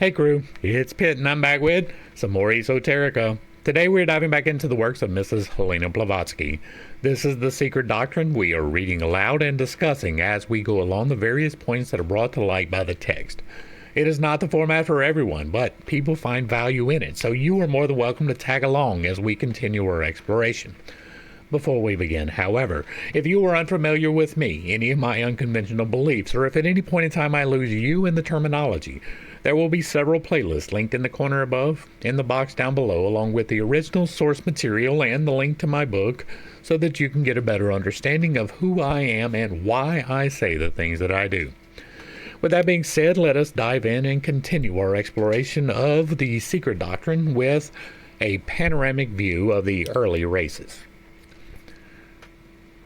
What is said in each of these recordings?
Hey crew, it's Pitt and I'm back with some more esoterica. Today we're diving back into the works of Mrs. Helena Blavatsky. This is the secret doctrine we are reading aloud and discussing as we go along the various points that are brought to light by the text. It is not the format for everyone, but people find value in it, so you are more than welcome to tag along as we continue our exploration. Before we begin, however, if you are unfamiliar with me, any of my unconventional beliefs, or if at any point in time I lose you in the terminology, there will be several playlists linked in the corner above, in the box down below, along with the original source material and the link to my book, so that you can get a better understanding of who I am and why I say the things that I do. With that being said, let us dive in and continue our exploration of the secret doctrine with a panoramic view of the early races.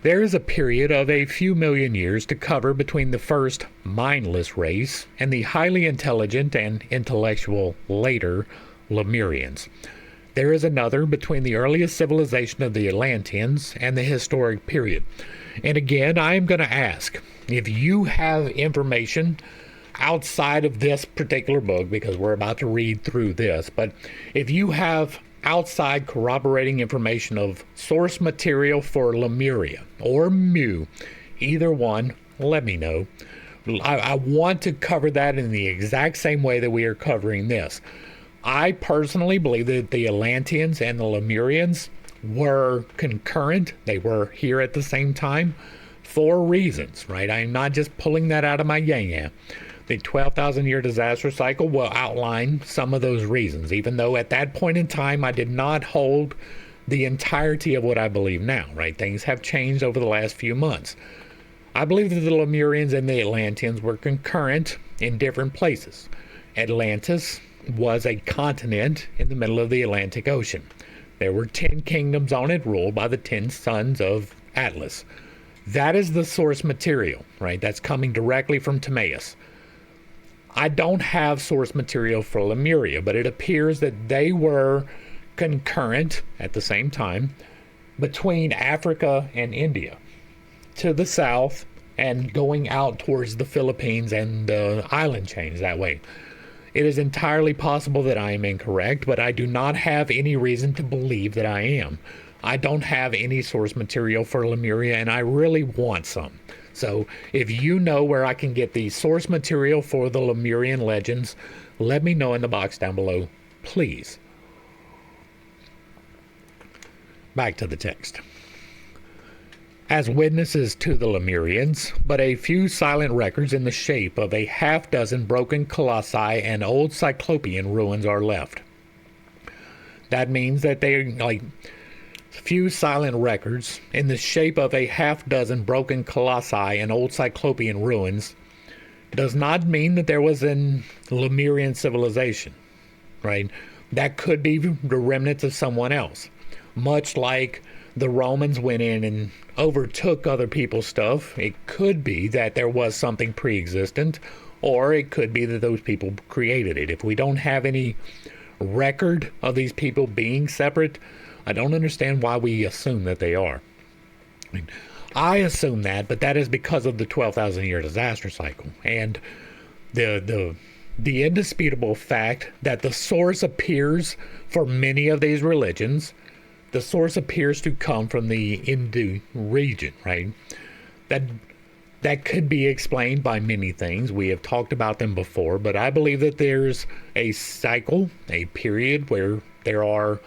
There is a period of a few million years to cover between the first mindless race and the highly intelligent and intellectual later Lemurians. There is another between the earliest civilization of the Atlanteans and the historic period. And again, I am going to ask, if you have information outside of this particular book, because we're about to read through this, but if you have outside corroborating information of source material for Lemuria or Mu, either one, let me know. I want to cover that in the exact same way that we are covering this. I personally believe that the Atlanteans and the Lemurians were concurrent. They were here at the same time for reasons, right? I'm not just pulling that out of my yaya. The 12,000 year disaster cycle will outline some of those reasons, even though at that point in time I did not hold the entirety of what I believe now, right? Things have changed over the last few months. I believe that the Lemurians and the Atlanteans were concurrent in different places. Atlantis was a continent in the middle of the Atlantic Ocean. There were 10 kingdoms on it, ruled by the 10 sons of Atlas. That is the source material, right? That's coming directly from Timaeus. I don't have source material for Lemuria, but it appears that they were concurrent at the same time between Africa and India to the south and going out towards the Philippines and the island chains that way. It is entirely possible that I am incorrect, but I do not have any reason to believe that I am. I don't have any source material for Lemuria, and I really want some. So if you know where I can get the source material for the Lemurian legends, let me know in the box down below, please. Back to the text. As witnesses to the Lemurians, but a few silent records in the shape of a half-dozen broken colossi and old Cyclopean ruins are left. That means that few silent records in the shape of a half-dozen broken colossi and old Cyclopean ruins does not mean that there was a Lemurian civilization, right? That could be the remnants of someone else. Much like the Romans went in and overtook other people's stuff, it could be that there was something pre-existent, or it could be that those people created it. If we don't have any record of these people being separate, I don't understand why we assume that they are. I assume that, but that is because of the 12,000 year disaster cycle and the indisputable fact that the source appears for many of these religions. The source appears to come from the Hindu region, right? That could be explained by many things. We have talked about them before, but I believe that there's a cycle, a period where there are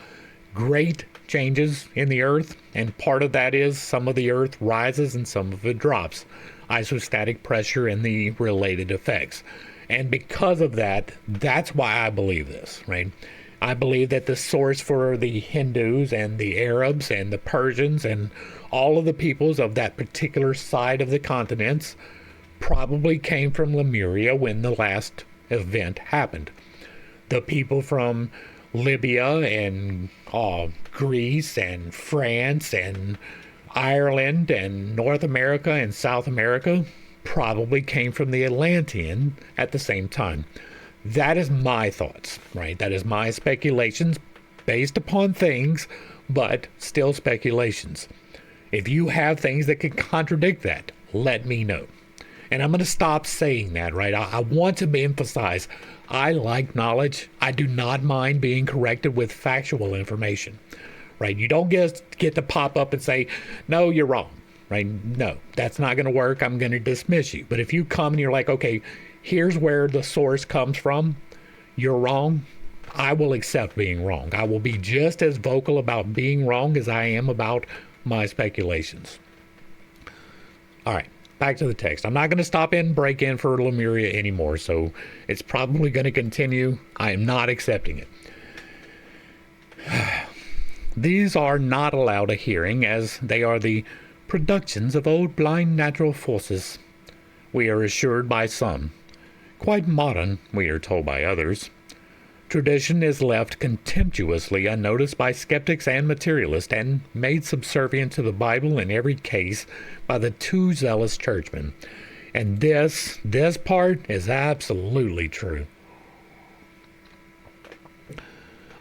great changes in the earth, and part of that is some of the earth rises and some of it drops. Isostatic pressure and the related effects. And because of that, that's why I believe this, right? I believe that the source for the Hindus and the Arabs and the Persians and all of the peoples of that particular side of the continents probably came from Lemuria when the last event happened. The people from Libya and Greece and France and Ireland and North America and South America probably came from the Atlantean at the same time. That is my thoughts, right? That is my speculations based upon things, but still speculations. If you have things that can contradict that, let me know. And I'm going to stop saying that, right? I want to emphasize, I like knowledge. I do not mind being corrected with factual information, right? You don't get to pop up and say, no, you're wrong, right? No, that's not going to work. I'm going to dismiss you. But if you come and you're like, okay, here's where the source comes from, you're wrong, I will accept being wrong. I will be just as vocal about being wrong as I am about my speculations. All right, back to the text. I'm not going to stop in, break in for Lemuria anymore, so it's probably going to continue. I am not accepting it. These are not allowed a hearing, as they are the productions of old blind natural forces, we are assured by some. Quite modern, we are told by others. Tradition is left contemptuously unnoticed by skeptics and materialists, and made subservient to the Bible in every case by the too zealous churchmen. And this part is absolutely true.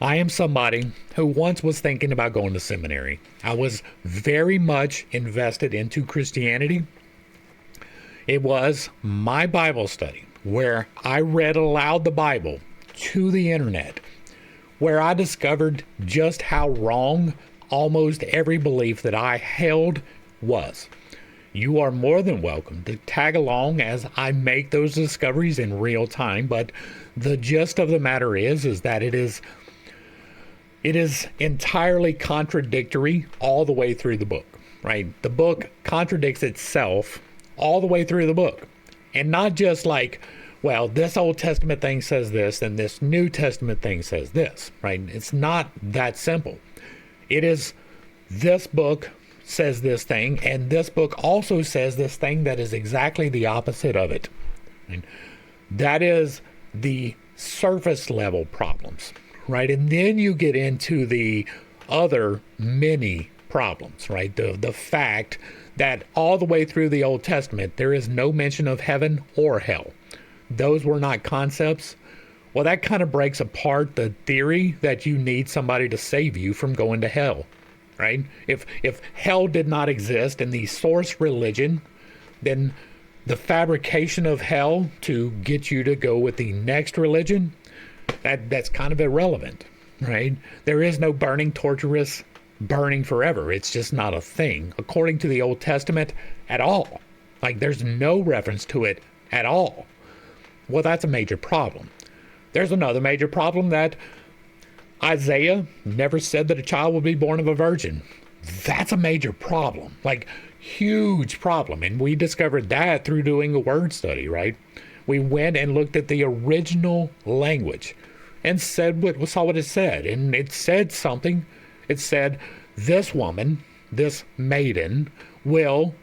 I am somebody who once was thinking about going to seminary. I was very much invested into Christianity. It was my Bible study where I read aloud the Bible to the internet, where I discovered just how wrong almost every belief that I held was. You are more than welcome to tag along as I make those discoveries in real time, but the gist of the matter is that it is entirely contradictory all the way through the book, right? The book contradicts itself all the way through the book. And not just like, well, this Old Testament thing says this, and this New Testament thing says this, right? It's not that simple. It is, this book says this thing, and this book also says this thing that is exactly the opposite of it. And that is the surface level problems, right? And then you get into the other many problems, right? The fact that all the way through the Old Testament, there is no mention of heaven or hell. Those were not concepts. Well, that kind of breaks apart the theory that you need somebody to save you from going to hell, right? If hell did not exist in the source religion, then the fabrication of hell to get you to go with the next religion, that's kind of irrelevant, right? There is no burning, torturous, burning forever. It's just not a thing, according to the Old Testament, at all. Like, there's no reference to it at all. Well, that's a major problem. There's another major problem, that Isaiah never said that a child would be born of a virgin. That's a major problem, like huge problem. And we discovered that through doing a word study, right? We went and looked at the original language and saw what it said. And it said something. It said, this woman, this maiden, will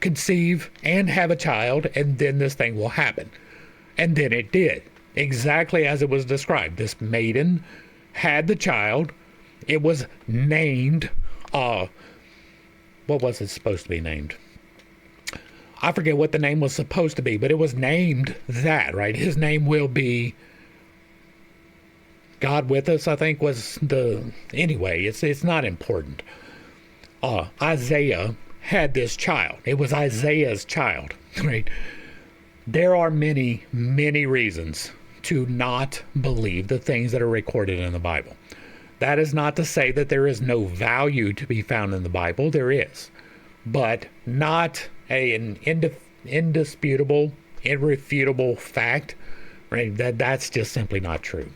conceive and have a child, and then this thing will happen. And then it did, exactly as it was described. This maiden had the child. It was named, what was it supposed to be named? I forget what the name was supposed to be, but it was named that, right? His name will be God with us, I think was anyway, it's not important. Isaiah had this child. It was Isaiah's child, right? There are many, many reasons to not believe the things that are recorded in the Bible. That is not to say that there is no value to be found in the Bible. There is, but not an indisputable, irrefutable fact, right? That's just simply not true.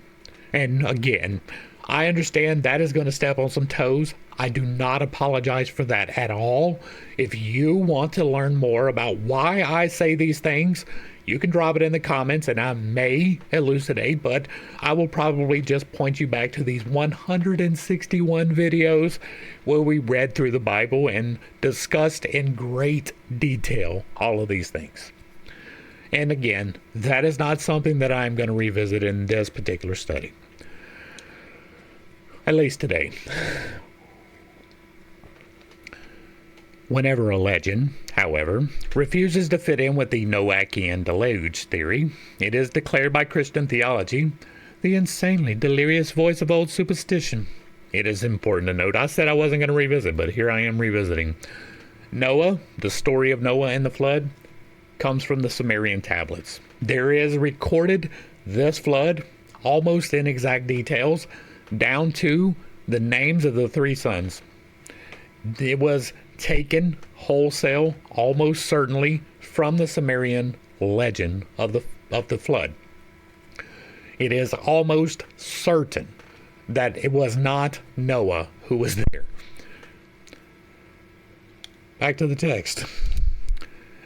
And again, I understand that is going to step on some toes. I do not apologize for that at all. If you want to learn more about why I say these things, you can drop it in the comments and I may elucidate, but I will probably just point you back to these 161 videos where we read through the Bible and discussed in great detail all of these things. And again, that is not something that I'm going to revisit in this particular study. At least today. Whenever a legend, however, refuses to fit in with the Noachian deluge theory, it is declared by Christian theology the insanely delirious voice of old superstition. It is important to note, I said I wasn't going to revisit, but here I am revisiting. Noah, the story of Noah and the flood, comes from the Sumerian tablets. There is recorded this flood, almost in exact details, down to the names of the three sons. It was taken wholesale, almost certainly, from the Sumerian legend of the flood. It is almost certain that it was not Noah who was there. Back to the text.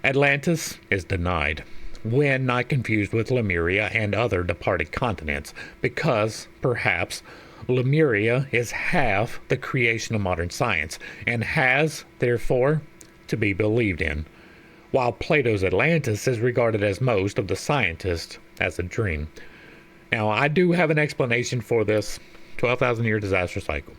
Atlantis is denied, when not confused with Lemuria and other departed continents, because, perhaps, Lemuria is half the creation of modern science, and has, therefore, to be believed in, while Plato's Atlantis is regarded as most of the scientists as a dream. Now, I do have an explanation for this 12,000-year disaster cycle.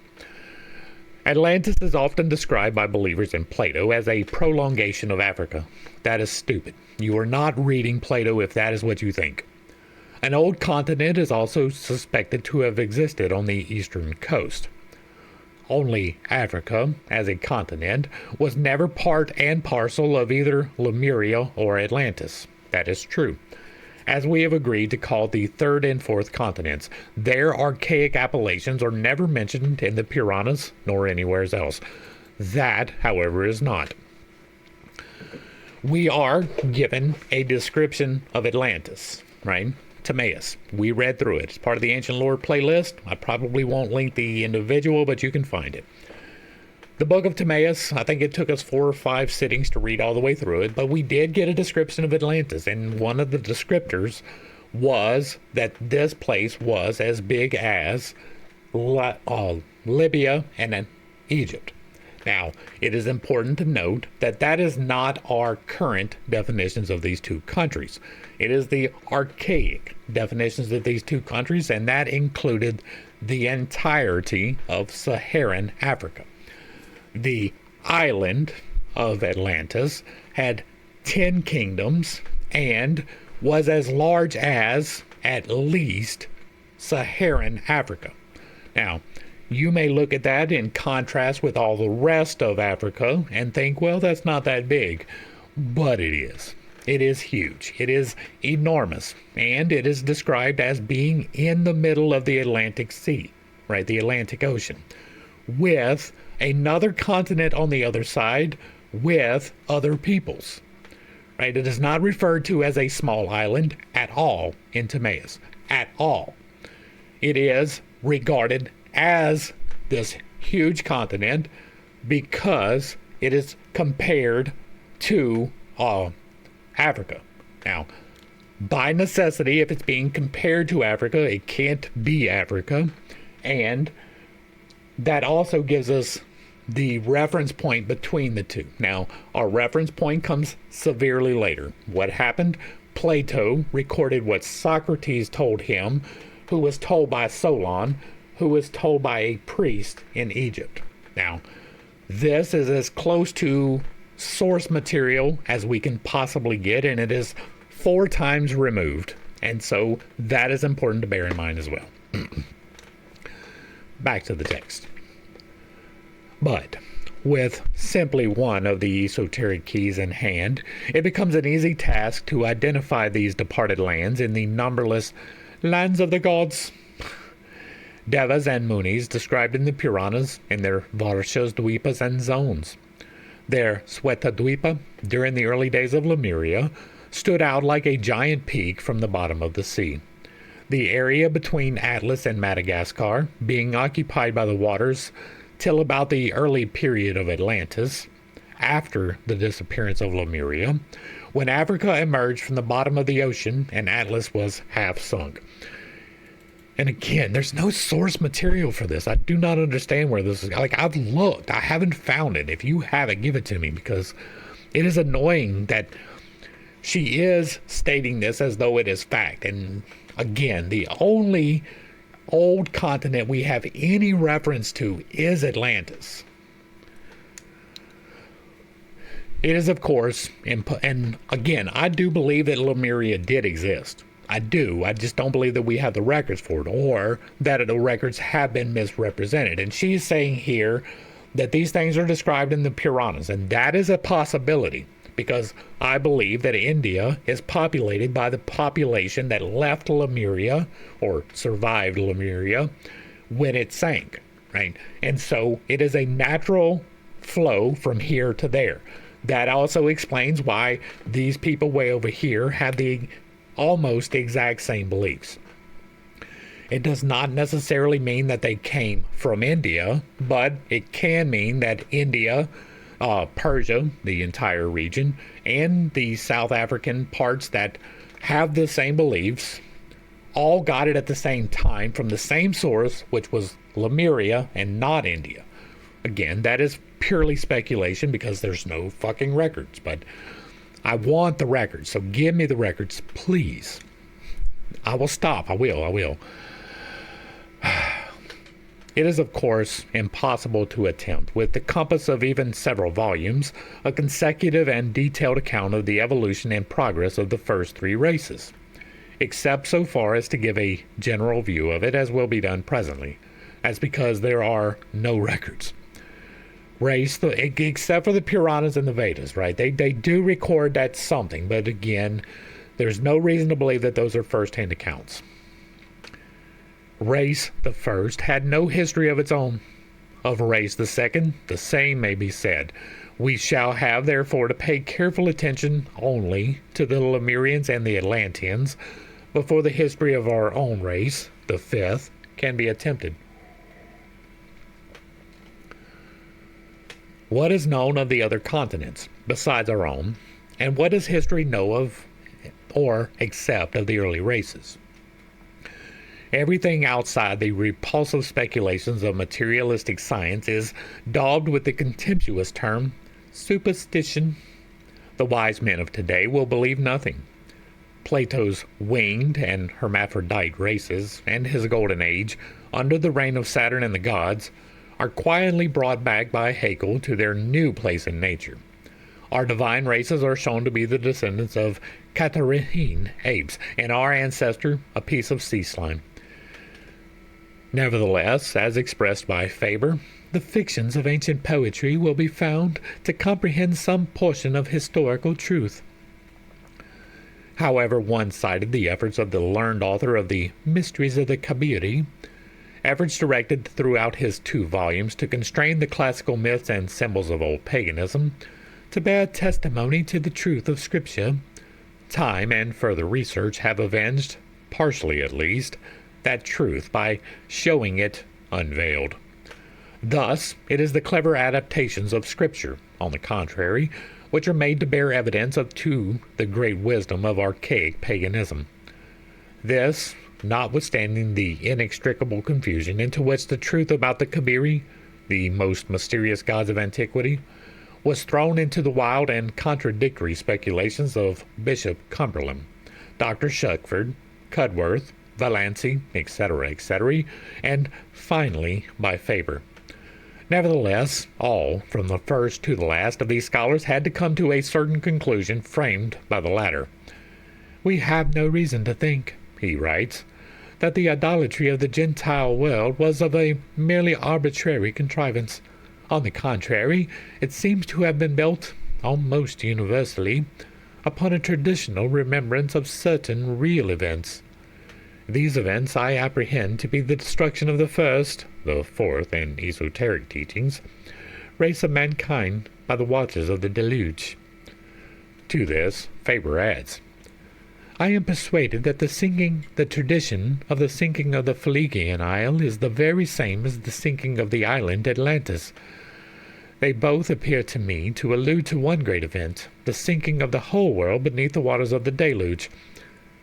Atlantis is often described by believers in Plato as a prolongation of Africa. That is stupid. You are not reading Plato if that is what you think. An old continent is also suspected to have existed on the eastern coast. Only Africa, as a continent, was never part and parcel of either Lemuria or Atlantis. That is true. As we have agreed to call the third and fourth continents, their archaic appellations are never mentioned in the Puranas nor anywhere else. That, however, is not. We are given a description of Atlantis, right? Timaeus. We read through it. It's part of the Ancient Lore playlist. I probably won't link the individual, but you can find it. The book of Timaeus, I think it took us 4 or 5 sittings to read all the way through it, but we did get a description of Atlantis, and one of the descriptors was that this place was as big as Libya and Egypt. Now, it is important to note that that is not our current definitions of these two countries. It is the archaic definitions of these two countries, and that included the entirety of Saharan Africa. The island of Atlantis had 10 kingdoms and was as large as, at least, Saharan Africa. Now, you may look at that in contrast with all the rest of Africa and think, well, that's not that big. But it is. It is huge. It is enormous. And it is described as being in the middle of the Atlantic Sea, right? The Atlantic Ocean, with another continent on the other side with other peoples, right? It is not referred to as a small island at all in Timaeus, at all. It is regarded as this huge continent because it is compared to Africa. Now, by necessity, if it's being compared to Africa, it can't be Africa, and that also gives us the reference point between the two. Now, our reference point comes severely later. What happened? Plato recorded what Socrates told him, who was told by Solon, who was told by a priest in Egypt. Now, this is as close to source material as we can possibly get, and it is 4 times removed. And so that is important to bear in mind as well. Back to the text. But with simply one of the esoteric keys in hand, it becomes an easy task to identify these departed lands in the numberless lands of the gods. Devas and Munis described in the Puranas in their Varshas, Dvipas, and zones. Their Sweta-Dvipa, during the early days of Lemuria, stood out like a giant peak from the bottom of the sea. The area between Atlas and Madagascar, being occupied by the waters till about the early period of Atlantis, after the disappearance of Lemuria, when Africa emerged from the bottom of the ocean and Atlas was half sunk. And again, there's no source material for this. I do not understand where this is. Like, I've looked. I haven't found it. If you have it, give it to me, because it is annoying that she is stating this as though it is fact. And again, the only old continent we have any reference to is Atlantis. It is, of course, and again, I do believe that Lemuria did exist. I do. I just don't believe that we have the records for it, or that the records have been misrepresented. And she's saying here that these things are described in the Puranas, and that is a possibility. because I believe that India is populated by the population that left Lemuria or survived Lemuria when it sank, right? And so it is a natural flow from here to there. That also explains why these people way over here have the almost exact same beliefs. It does not necessarily mean that they came from India, but it can mean that India, Persia, the entire region, and the South African parts that have the same beliefs all got it at the same time from the same source, which was Lemuria and not India. Again, that is purely speculation because there's no fucking records, but I want the records, so give me the records, please. I will stop. I will. It is, of course, impossible to attempt, with the compass of even several volumes, a consecutive and detailed account of the evolution and progress of the first three races, except so far as to give a general view of it, as will be done presently, as because there are no records. Race, except for the Puranas and the Vedas, right? They do record that something, but again, there's no reason to believe that those are first-hand accounts. Race the first had no history of its own. Of race the second, the same may be said. We shall have, therefore, to pay careful attention only to the Lemurians and the Atlanteans before the history of our own race, the fifth, can be attempted. What is known of the other continents, besides our own, and what does history know of or accept of the early races? Everything outside the repulsive speculations of materialistic science is daubed with the contemptuous term superstition. The wise men of today will believe nothing. Plato's winged and hermaphrodite races and his golden age, under the reign of Saturn and the gods, are quietly brought back by Haeckel to their new place in nature. Our divine races are shown to be the descendants of Catarrhine apes, and our ancestor a piece of sea slime. Nevertheless, as expressed by Faber, the fictions of ancient poetry will be found to comprehend some portion of historical truth. However one-sided the efforts of the learned author of the Mysteries of the Kabiri, efforts directed throughout his 2 volumes to constrain the classical myths and symbols of old paganism, to bear testimony to the truth of Scripture, time and further research have avenged, partially at least, that truth by showing it unveiled. Thus, it is the clever adaptations of Scripture, on the contrary, which are made to bear evidence to the great wisdom of archaic paganism. This, notwithstanding the inextricable confusion into which the truth about the Kabiri, the most mysterious gods of antiquity, was thrown into the wild and contradictory speculations of Bishop Cumberland, Dr. Shuckford, Cudworth, Vallancey, etc., and finally by Faber. Nevertheless, all, from the first to the last of these scholars, had to come to a certain conclusion framed by the latter. We have no reason to think, he writes, that the idolatry of the Gentile world was of a merely arbitrary contrivance. On the contrary, it seems to have been built, almost universally, upon a traditional remembrance of certain real events. These events I apprehend to be the destruction of the first, the fourth in esoteric teachings, race of mankind by the waters of the deluge. To this, Faber adds, I am persuaded that the tradition of the sinking of the Phlegian Isle is the very same as the sinking of the island Atlantis. They both appear to me to allude to one great event, the sinking of the whole world beneath the waters of the deluge.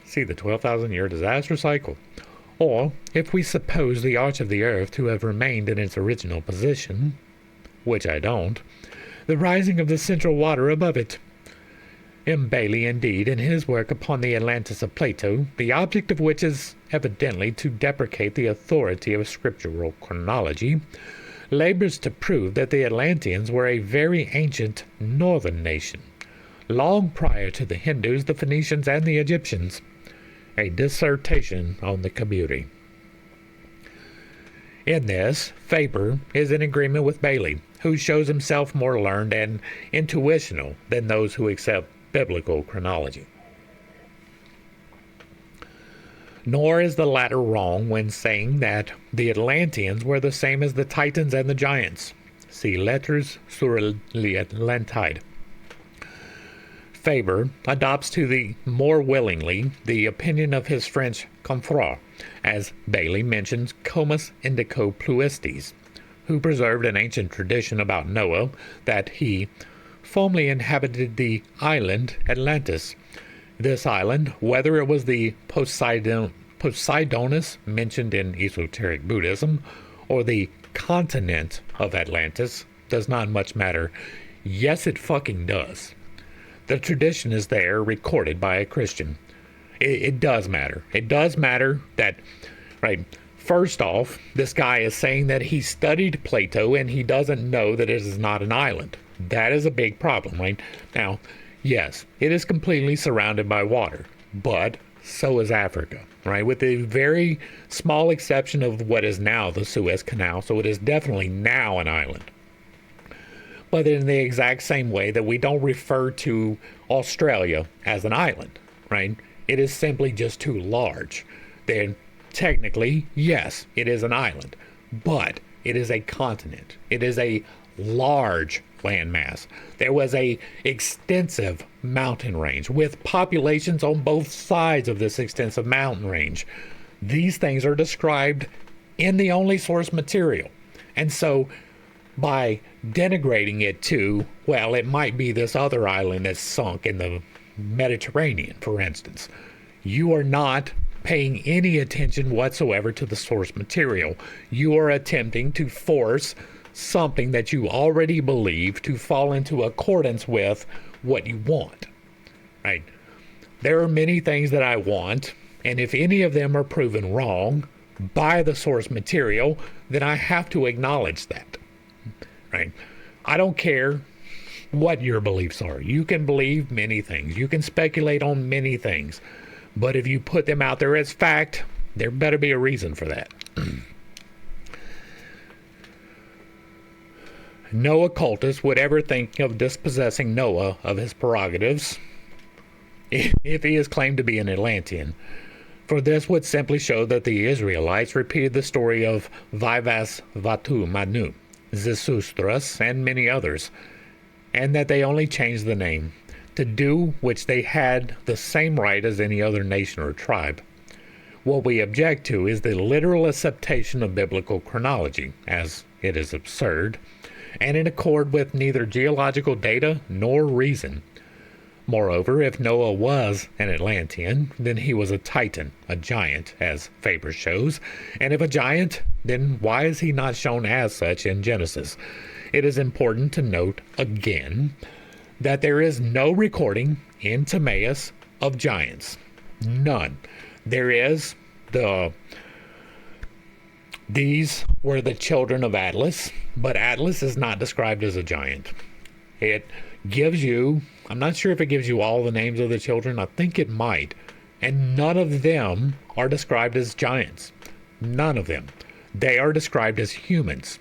See the 12,000-year disaster cycle. Or, if we suppose the arch of the earth to have remained in its original position, which I don't, the rising of the central water above it. M. Bailey, indeed, in his work upon the Atlantis of Plato, the object of which is evidently to deprecate the authority of scriptural chronology, labors to prove that the Atlanteans were a very ancient northern nation, long prior to the Hindus, the Phoenicians, and the Egyptians. A dissertation on the Kabiri. In this, Faber is in agreement with Bailey, who shows himself more learned and intuitional than those who accept biblical chronology. Nor is the latter wrong when saying that the Atlanteans were the same as the Titans and the Giants. See Lettres sur l'Atlantide. Faber adopts to the more willingly the opinion of his French confrere, as Bailey mentions Comus Indico Pluistes, who preserved an ancient tradition about Noah that he formerly inhabited the island Atlantis. This island, whether it was the Poseidonus mentioned in esoteric Buddhism or the continent of Atlantis, does not much matter. Yes, it fucking does. The tradition is there, recorded by a Christian. It does matter. It does matter that, right, first off, this guy is saying that he studied Plato and he doesn't know that it is not an island. That is a big problem, right? Now, yes, it is completely surrounded by water, but so is Africa, right? With the very small exception of what is now the Suez Canal, so it is definitely now an island. But in the exact same way that we don't refer to Australia as an island, right? It is simply just too large. Then technically, yes, it is an island, but it is a continent. It is a large landmass. There was a extensive mountain range with populations on both sides of this extensive mountain range. These things are described in the only source material. And so by denigrating it to, well, it might be this other island that's sunk in the Mediterranean, for instance, you are not paying any attention whatsoever to the source material. You are attempting to force something that you already believe to fall into accordance with what you want, right? There are many things that I want, and if any of them are proven wrong by the source material, then I have to acknowledge that, right? I don't care what your beliefs are. You can believe many things. You can speculate on many things. But if you put them out there as fact, there better be a reason for that. No occultist would ever think of dispossessing Noah of his prerogatives if he is claimed to be an Atlantean. For this would simply show that the Israelites repeated the story of Vivas Vatu Manu, Zisustras, and many others, and that they only changed the name to do which they had the same right as any other nation or tribe. What we object to is the literal acceptation of biblical chronology, as it is absurd, and in accord with neither geological data nor reason. Moreover, if Noah was an Atlantean, then he was a Titan, a giant, as Faber shows, and if a giant, then why is he not shown as such in Genesis? It is important to note again that there is no recording in Timaeus of giants. None. There is these were the children of Atlas, but Atlas is not described as a giant. It gives you, I'm not sure if it gives you all the names of the children, I think it might, and none of them are described as giants. None of them. They are described as humans.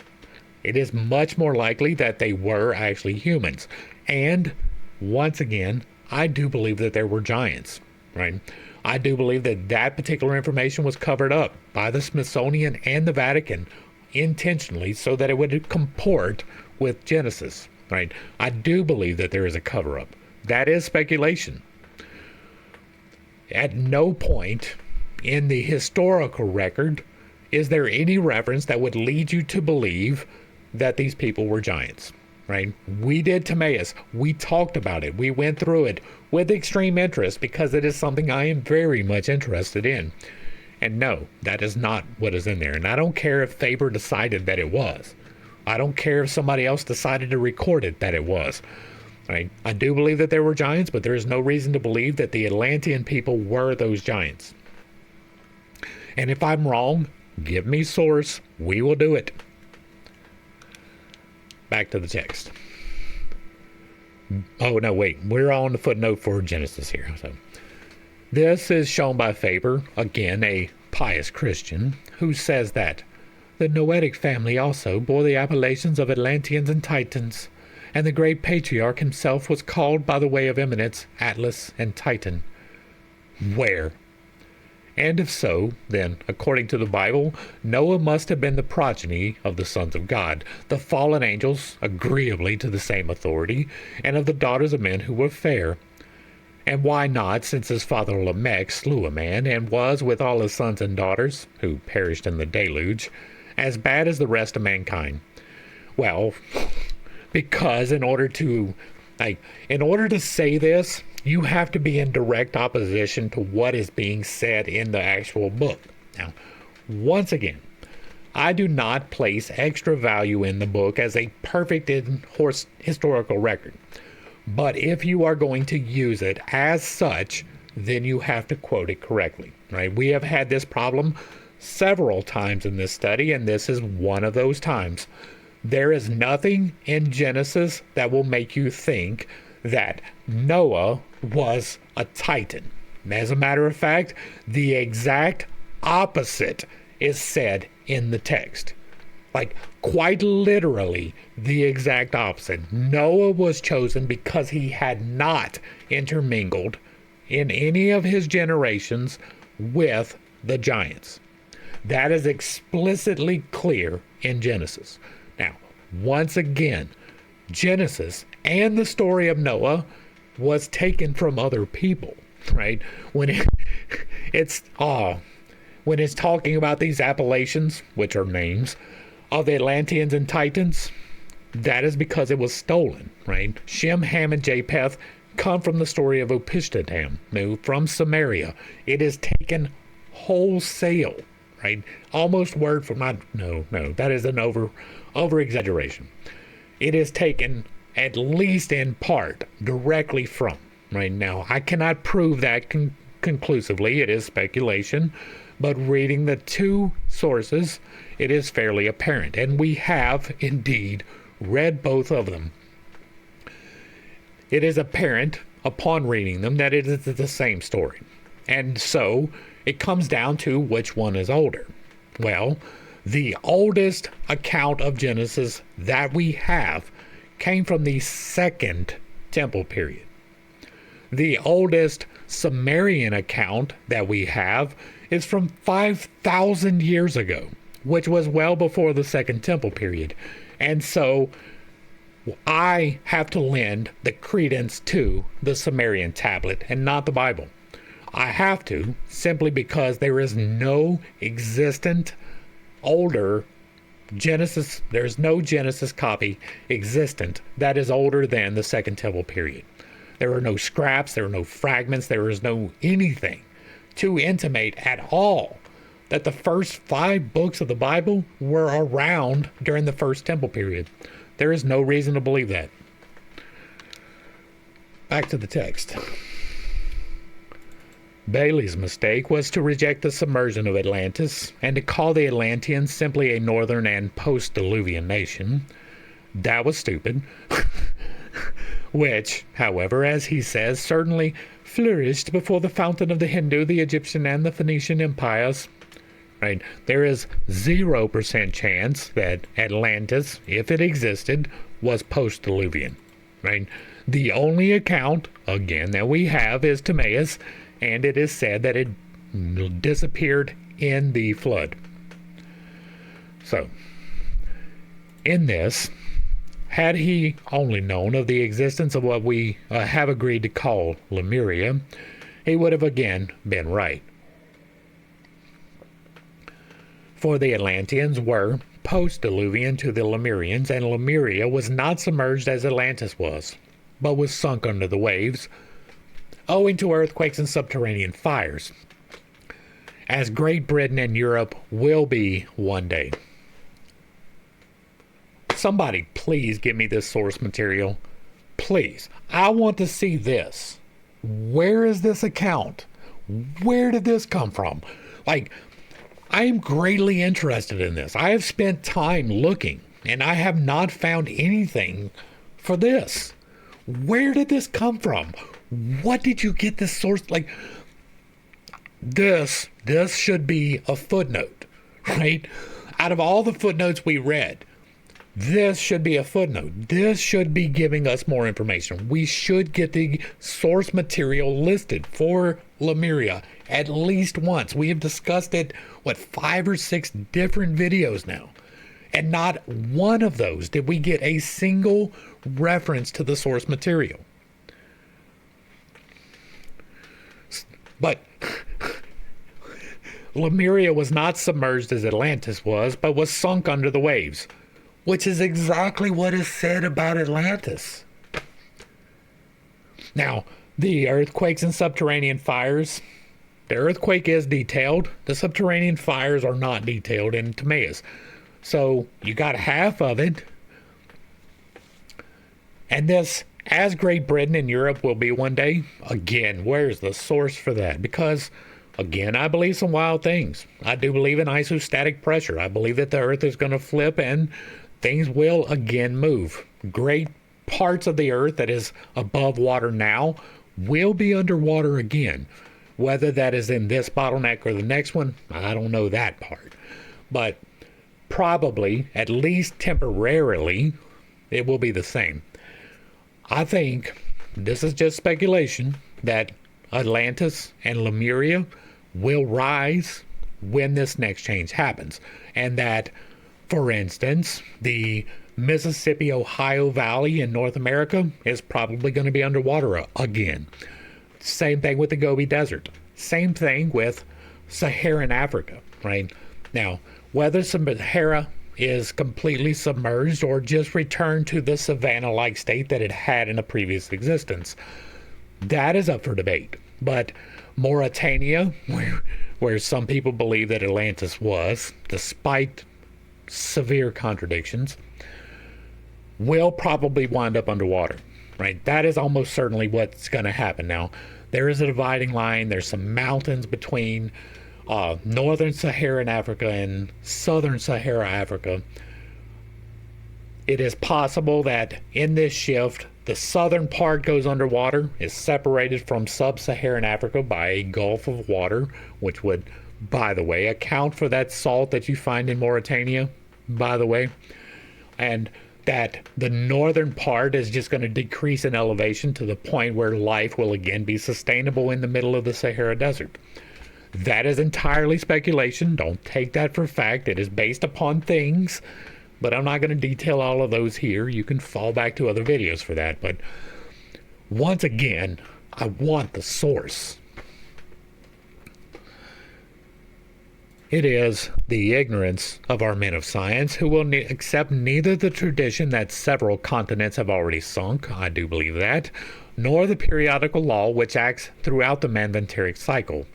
It is much more likely that they were actually humans. And once again, I do believe that there were giants, right? I do believe that that particular information was covered up by the Smithsonian and the Vatican intentionally so that it would comport with Genesis, right? I do believe that there is a cover-up. That is speculation. At no point in the historical record is there any reference that would lead you to believe that these people were giants, right? We did Timaeus. We talked about it. We went through it with extreme interest because it is something I am very much interested in. And no, that is not what is in there. And I don't care if Faber decided that it was. I don't care if somebody else decided to record it that it was. Right? I do believe that there were giants, but there is no reason to believe that the Atlantean people were those giants. And if I'm wrong, give me source. We will do it. Back to the text. Oh, no, wait. We're on the footnote for Genesis here. So, this is shown by Faber, again, a pious Christian, who says that The Noetic family also bore the appellations of Atlanteans and Titans, and the great patriarch himself was called by the way of eminence Atlas and Titan. Where? And if so, then, according to the Bible, Noah must have been the progeny of the sons of God, the fallen angels, agreeably to the same authority, and of the daughters of men who were fair. And why not, since his father Lamech slew a man, and was, with all his sons and daughters, who perished in the deluge, as bad as the rest of mankind? Well, because in order to say this, you have to be in direct opposition to what is being said in the actual book. Now, once again, I do not place extra value in the book as a perfect historical record. But if you are going to use it as such, then you have to quote it correctly, right? We have had this problem several times in this study, and this is one of those times. There is nothing in Genesis that will make you think that Noah was a Titan. As a matter of fact, the exact opposite is said in the text. Like, quite literally, the exact opposite. Noah was chosen because he had not intermingled in any of his generations with the giants. That is explicitly clear in Genesis. Now, once again, Genesis and the story of Noah was taken from other people, right? When it's talking about these appellations, which are names, of the Atlanteans and Titans, that is because it was stolen, right? Shem, Ham, and Japheth come from the story of Opishtatam, from Samaria. It is taken wholesale, right? Almost word for not. No, that is an over exaggeration. It is taken at least in part directly from. Right now, I cannot prove that conclusively. It is speculation, but reading the two sources, it is fairly apparent, and we have indeed read both of them. It is apparent upon reading them that it is the same story, and so it comes down to which one is older. Well, the oldest account of Genesis that we have came from the Second Temple period. The oldest Sumerian account that we have is from 5,000 years ago, which was well before the Second Temple period. And so I have to lend the credence to the Sumerian tablet and not the Bible. I have to, simply because there is no existent older Genesis, there's no Genesis copy existent that is older than the Second Temple period. There are no scraps, there are no fragments, there is no anything to intimate at all that the first 5 books of the Bible were around during the First Temple period. There is no reason to believe that. Back to the text. Bailey's mistake was to reject the submersion of Atlantis and to call the Atlanteans simply a northern and post-Diluvian nation. That was stupid. Which, however, as he says, certainly flourished before the fountain of the Hindu, the Egyptian, and the Phoenician empires. Right? There is 0% chance that Atlantis, if it existed, was post-Diluvian. Right? The only account, again, that we have is Timaeus, and it is said that it disappeared in the flood. So, in this, had he only known of the existence of what we have agreed to call Lemuria, he would have again been right. For the Atlanteans were post-Diluvian to the Lemurians, and Lemuria was not submerged as Atlantis was, but was sunk under the waves, owing to earthquakes and subterranean fires, as Great Britain and Europe will be one day. Somebody please give me this source material. Please. I want to see this. Where is this account? Where did this come from? Like, I am greatly interested in this. I have spent time looking, and I have not found anything for this. Where did this come from? What did you get this source? Like, this should be a footnote, right? Out of all the footnotes we read, this should be a footnote. This should be giving us more information. We should get the source material listed for Lemuria at least once. We have discussed it, 5 or 6 different videos now. And not one of those did we get a single reference to the source material. But Lemuria was not submerged as Atlantis was, but was sunk under the waves, which is exactly what is said about Atlantis. Now, the earthquakes and subterranean fires, the earthquake is detailed. The subterranean fires are not detailed in Timaeus. So you got half of it. And this, as Great Britain and Europe will be one day, again, where's the source for that? Because, again, I believe some wild things. I do believe in isostatic pressure. I believe that the earth is going to flip and things will again move. Great parts of the earth that is above water now will be underwater again. Whether that is in this bottleneck or the next one, I don't know that part. But probably, at least temporarily, it will be the same. I think, this is just speculation, that Atlantis and Lemuria will rise when this next change happens. And that, for instance, the Mississippi-Ohio Valley in North America is probably going to be underwater again. Same thing with the Gobi Desert. Same thing with Saharan Africa, right? Now, whether Sahara is completely submerged or just returned to the savanna-like state that it had in a previous existence, that is up for debate. But Mauritania, where some people believe that Atlantis was, despite severe contradictions, will probably wind up underwater, right? That is almost certainly what's going to happen. Now, there is a dividing line. There's some mountains between northern Saharan Africa and southern Sahara Africa. It is possible that in this shift, the southern part goes underwater, is separated from sub-Saharan Africa by a gulf of water, which would, by the way, account for that salt that you find in Mauritania, by the way. And that the northern part is just going to decrease in elevation to the point where life will again be sustainable in the middle of the Sahara Desert. That is entirely speculation. Don't take that for fact. It is based upon things, but I'm not going to detail all of those here. You can fall back to other videos for that. But once again, I want the source. It is the ignorance of our men of science who will accept neither the tradition that several continents have already sunk, I do believe that, nor the periodical law which acts throughout the manventeric cycle.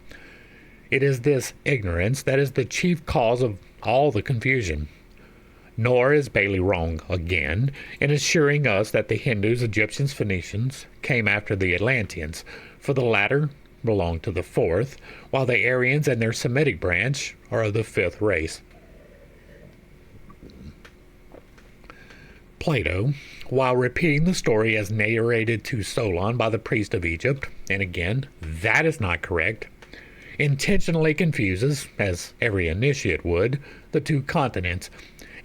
It is this ignorance that is the chief cause of all the confusion. Nor is Bailey wrong, again, in assuring us that the Hindus, Egyptians, Phoenicians came after the Atlanteans, for the latter belong to the 4th, while the Aryans and their Semitic branch are of the 5th race. Plato, while repeating the story as narrated to Solon by the priest of Egypt, and again, that is not correct, intentionally confuses, as every initiate would, the 2 continents,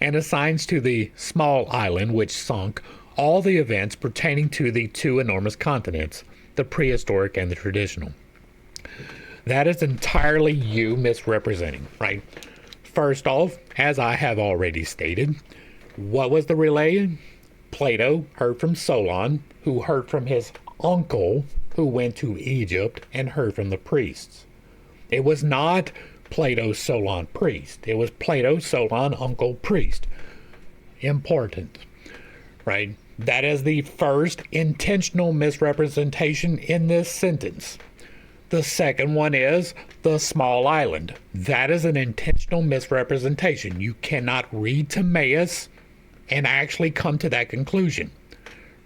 and assigns to the small island which sunk all the events pertaining to the 2 enormous continents, the prehistoric and the traditional. That is entirely you misrepresenting, right? First off, as I have already stated, what was the relay? Plato heard from Solon, who heard from his uncle, who went to Egypt and heard from the priests. It was not Plato, Solon, priest. It was Plato, Solon, uncle, priest. Important, right? That is the first intentional misrepresentation in this sentence. The second one is the small island. That is an intentional misrepresentation. You cannot read Timaeus and actually come to that conclusion.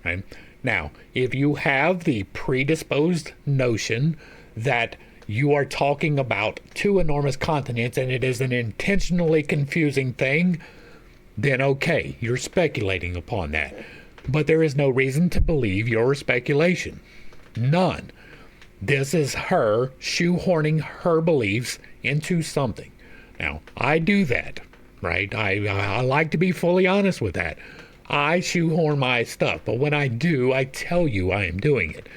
Right? Now, if you have the predisposed notion that you are talking about 2 enormous continents and it is an intentionally confusing thing, then okay, you're speculating upon that. But there is no reason to believe your speculation. None. This is her shoehorning her beliefs into something. Now, I do that. right? I like to be fully honest with that. I shoehorn my stuff, but when I do, I tell you I am doing it.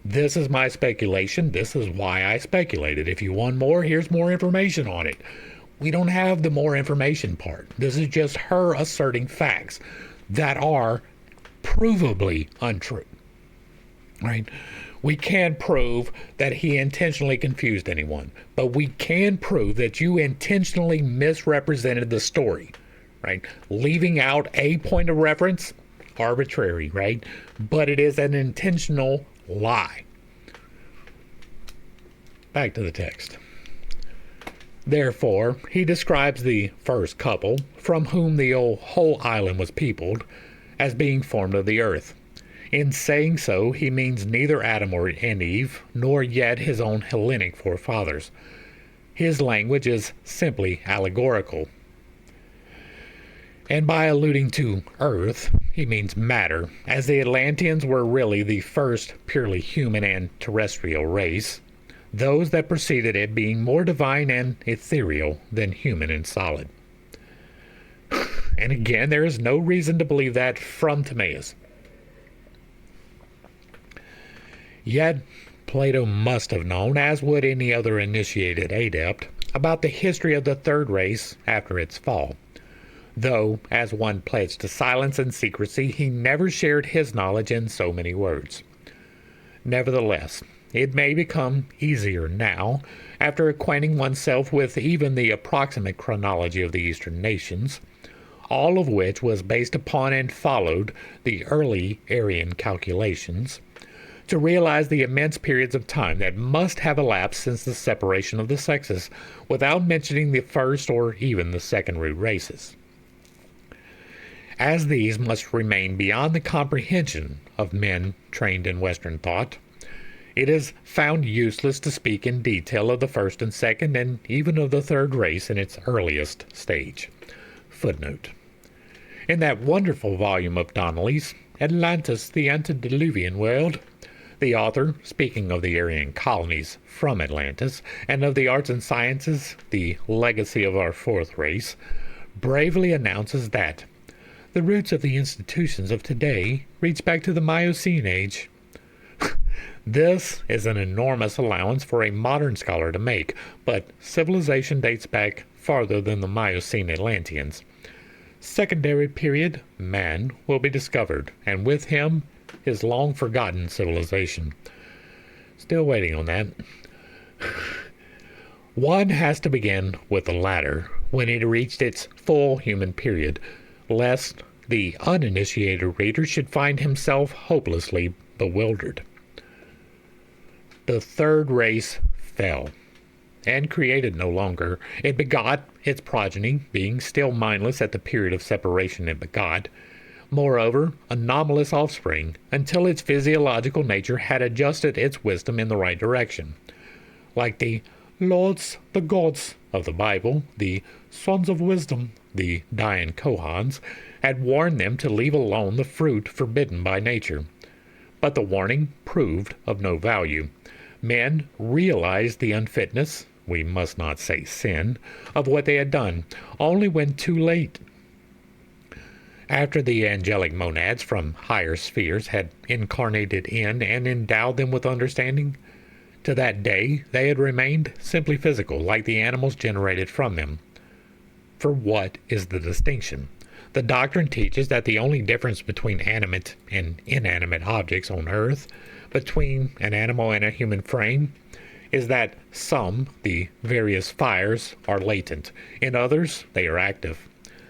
This is my speculation. This is why I speculated. If you want more, here's more information on it. We don't have the more information part. This is just her asserting facts that are provably untrue, right? We can't prove that he intentionally confused anyone, but we can prove that you intentionally misrepresented the story, right? Leaving out a point of reference, arbitrary, right? But it is an intentional lie. Back to the text. Therefore, he describes the first couple, from whom the whole island was peopled, as being formed of the earth. In saying so, he means neither Adam and Eve, nor yet his own Hellenic forefathers. His language is simply allegorical. And by alluding to earth, he means matter, as the Atlanteans were really the first purely human and terrestrial race, those that preceded it being more divine and ethereal than human and solid. And again, there is no reason to believe that from Timaeus. Yet, Plato must have known, as would any other initiated adept, about the history of the third race after its fall. Though, as one pledged to silence and secrecy, he never shared his knowledge in so many words. Nevertheless, it may become easier now, after acquainting oneself with even the approximate chronology of the Eastern nations, all of which was based upon and followed the early Aryan calculations, to realize the immense periods of time that must have elapsed since the separation of the sexes, without mentioning the first or even the second root races, as these must remain beyond the comprehension of men trained in Western thought. It is found useless to speak in detail of the first and second, and even of the third race in its earliest stage. Footnote. In that wonderful volume of Donnelly's, Atlantis, the Antediluvian World, the author, speaking of the Aryan colonies from Atlantis, and of the arts and sciences, the legacy of our fourth race, bravely announces that the roots of the institutions of today reach back to the Miocene age. This is an enormous allowance for a modern scholar to make, but civilization dates back farther than the Miocene Atlanteans. Secondary period, man will be discovered, and with him, his long-forgotten civilization. Still waiting on that. One has to begin with the latter, when it reached its full human period, lest the uninitiated reader should find himself hopelessly bewildered. The third race fell, and created no longer. It begot its progeny, being still mindless at the period of separation it begot. Moreover, anomalous offspring, until its physiological nature had adjusted its wisdom in the right direction. Like the lords, the gods of the Bible, the sons of wisdom, the Dayan Kohans, had warned them to leave alone the fruit forbidden by nature. But the warning proved of no value. Men realized the unfitness, we must not say sin, of what they had done, only when too late. After the angelic monads from higher spheres had incarnated in and endowed them with understanding, to that day they had remained simply physical, like the animals generated from them. For what is the distinction? The doctrine teaches that the only difference between animate and inanimate objects on earth, between an animal and a human frame, is that some, the various fires, are latent. In others, they are active.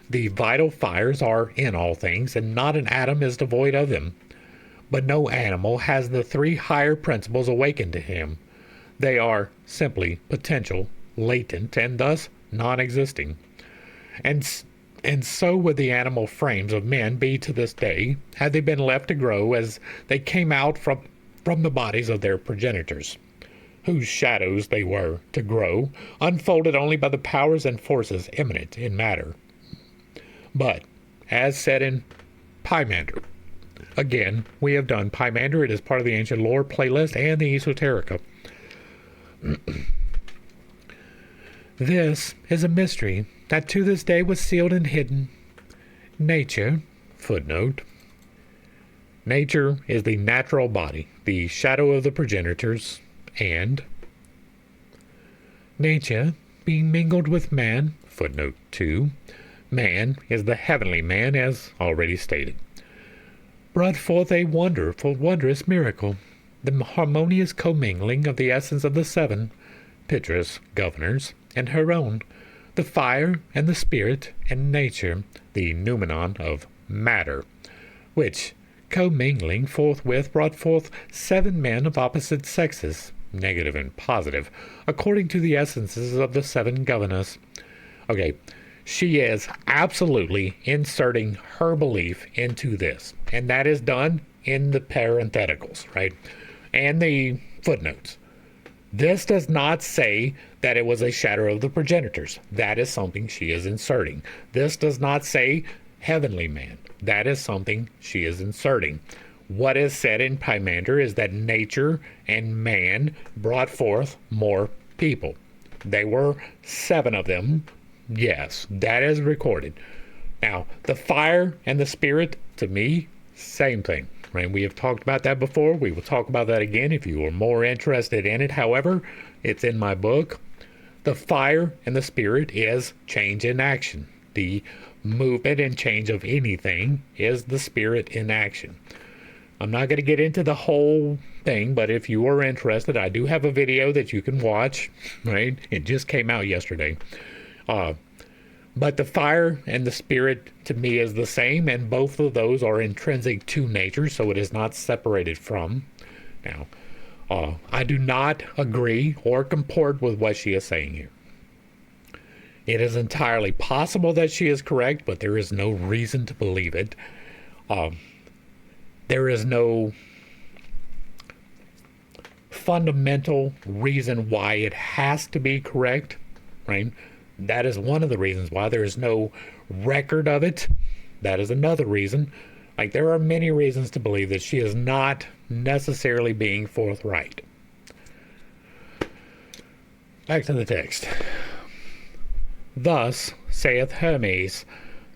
The vital fires are in all things, and not an atom is devoid of them. But no animal has the three higher principles awakened to him. They are simply potential, latent, and thus non-existing. And so would the animal frames of men be to this day, had they been left to grow as they came out from the bodies of their progenitors, whose shadows they were to grow, unfolded only by the powers and forces immanent in matter. But, as said in Pymander, again, we have done Pymander. It is part of the Ancient Lore playlist and the Esoterica. This is a mystery that to this day was sealed and hidden. Nature, footnote, nature is the natural body, the shadow of the progenitors, and nature, being mingled with man, footnote 2, man is the heavenly man, as already stated, brought forth a wondrous miracle, the harmonious commingling of the essence of the seven, Petrus, governors, and her own, the fire and the spirit and nature, the noumenon of matter, which, commingling forthwith, brought forth 7 men of opposite sexes, negative and positive, according to the essences of the 7 governors. Okay, she is absolutely inserting her belief into this, and that is done in the parentheticals, right, and the footnotes. This does not say that it was a shadow of the progenitors. That is something she is inserting. This does not say heavenly man. That is something she is inserting. What is said in Pymander is that nature and man brought forth more people. They were 7 of them. Yes, that is recorded. Now, the fire and the spirit, to me, same thing. Right? We have talked about that before. We will talk about that again if you are more interested in it. However, it's in my book. The fire and the spirit is change in action. The movement and change of anything is the spirit in action. I'm not going to get into the whole thing, but if you are interested, I do have a video that you can watch. Right? It just came out yesterday. But the fire and the spirit to me is the same, and both of those are intrinsic to nature, so it is not separated from. Now, I do not agree or comport with what she is saying here. It is entirely possible that she is correct, but there is no reason to believe it. There is no fundamental reason why it has to be correct, right? That is one of the reasons why there is no record of it. That is another reason. Like, there are many reasons to believe that she is not necessarily being forthright. Back to the text. Thus saith Hermes,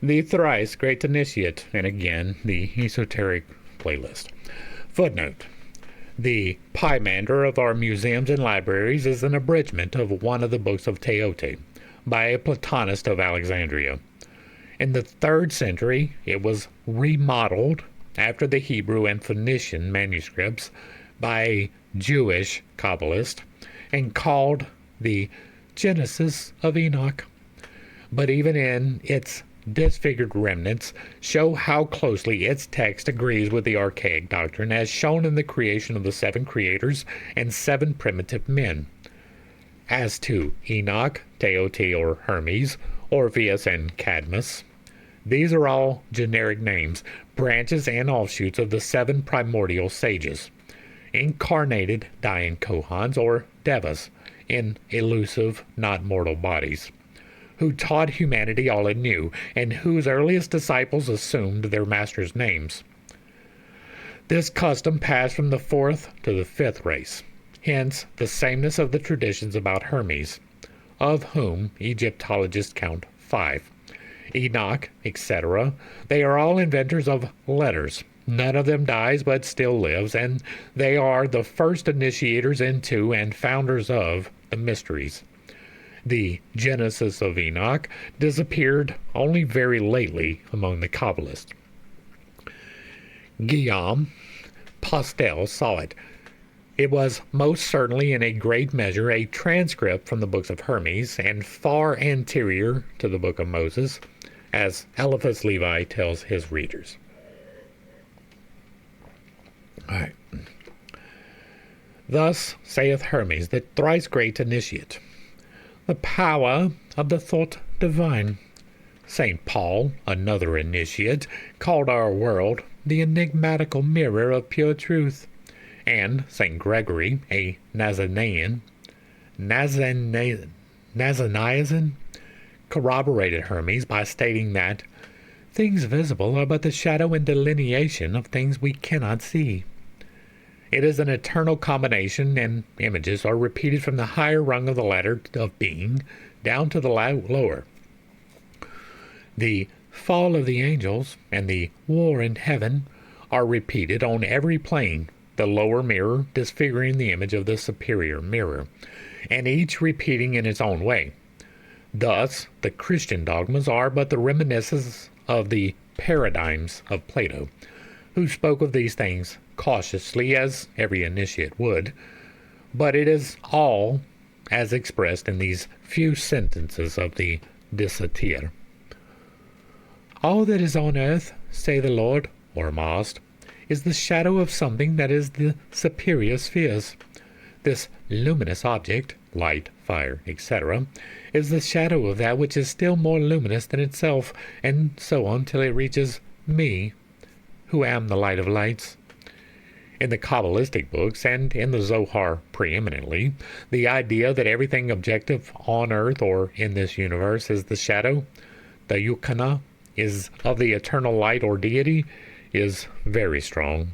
the thrice great initiate, and again, the esoteric playlist. Footnote. The Pymander of our museums and libraries is an abridgment of one of the books of Teote, by a Platonist of Alexandria. In the 3rd century, it was remodeled after the Hebrew and Phoenician manuscripts by a Jewish Kabbalist and called the Genesis of Enoch. But even in its disfigured remnants show how closely its text agrees with the archaic doctrine as shown in the creation of the 7 creators and 7 primitive men. As to Enoch, Teote or Hermes, Orpheus and Cadmus, these are all generic names, branches and offshoots of the 7 primordial sages, incarnated Dayan Kohans or Devas, in elusive, not mortal bodies, who taught humanity all it knew, and whose earliest disciples assumed their masters' names. This custom passed from the 4th to the 5th race. Hence, the sameness of the traditions about Hermes, of whom Egyptologists count 5. Enoch, etc. They are all inventors of letters. None of them dies but still lives, and they are the first initiators into and founders of the mysteries. The Genesis of Enoch disappeared only very lately among the Kabbalists. Guillaume Postel saw it. It was most certainly in a great measure a transcript from the books of Hermes and far anterior to the book of Moses, as Eliphas Levi tells his readers. All right. Thus saith Hermes, the thrice great initiate, the power of the thought divine. St. Paul, another initiate, called our world the enigmatical mirror of pure truth. And St. Gregory, a Nazianzen, corroborated Hermes by stating that things visible are but the shadow and delineation of things we cannot see. It is an eternal combination, and images are repeated from the higher rung of the ladder of being down to the lower. The fall of the angels and the war in heaven are repeated on every plane, the lower mirror disfiguring the image of the superior mirror, and each repeating in its own way. Thus, the Christian dogmas are but the reminiscences of the paradigms of Plato, who spoke of these things cautiously as every initiate would, but it is all as expressed in these few sentences of the Dissertator. All that is on earth, say the Lord, or must, is the shadow of something that is the superior spheres. This luminous object, light, fire, etc., is the shadow of that which is still more luminous than itself, and so on till it reaches me, who am the light of lights. In the Kabbalistic books, and in the Zohar preeminently, the idea that everything objective on earth or in this universe is the shadow, the yukana, is of the eternal light or deity, is very strong.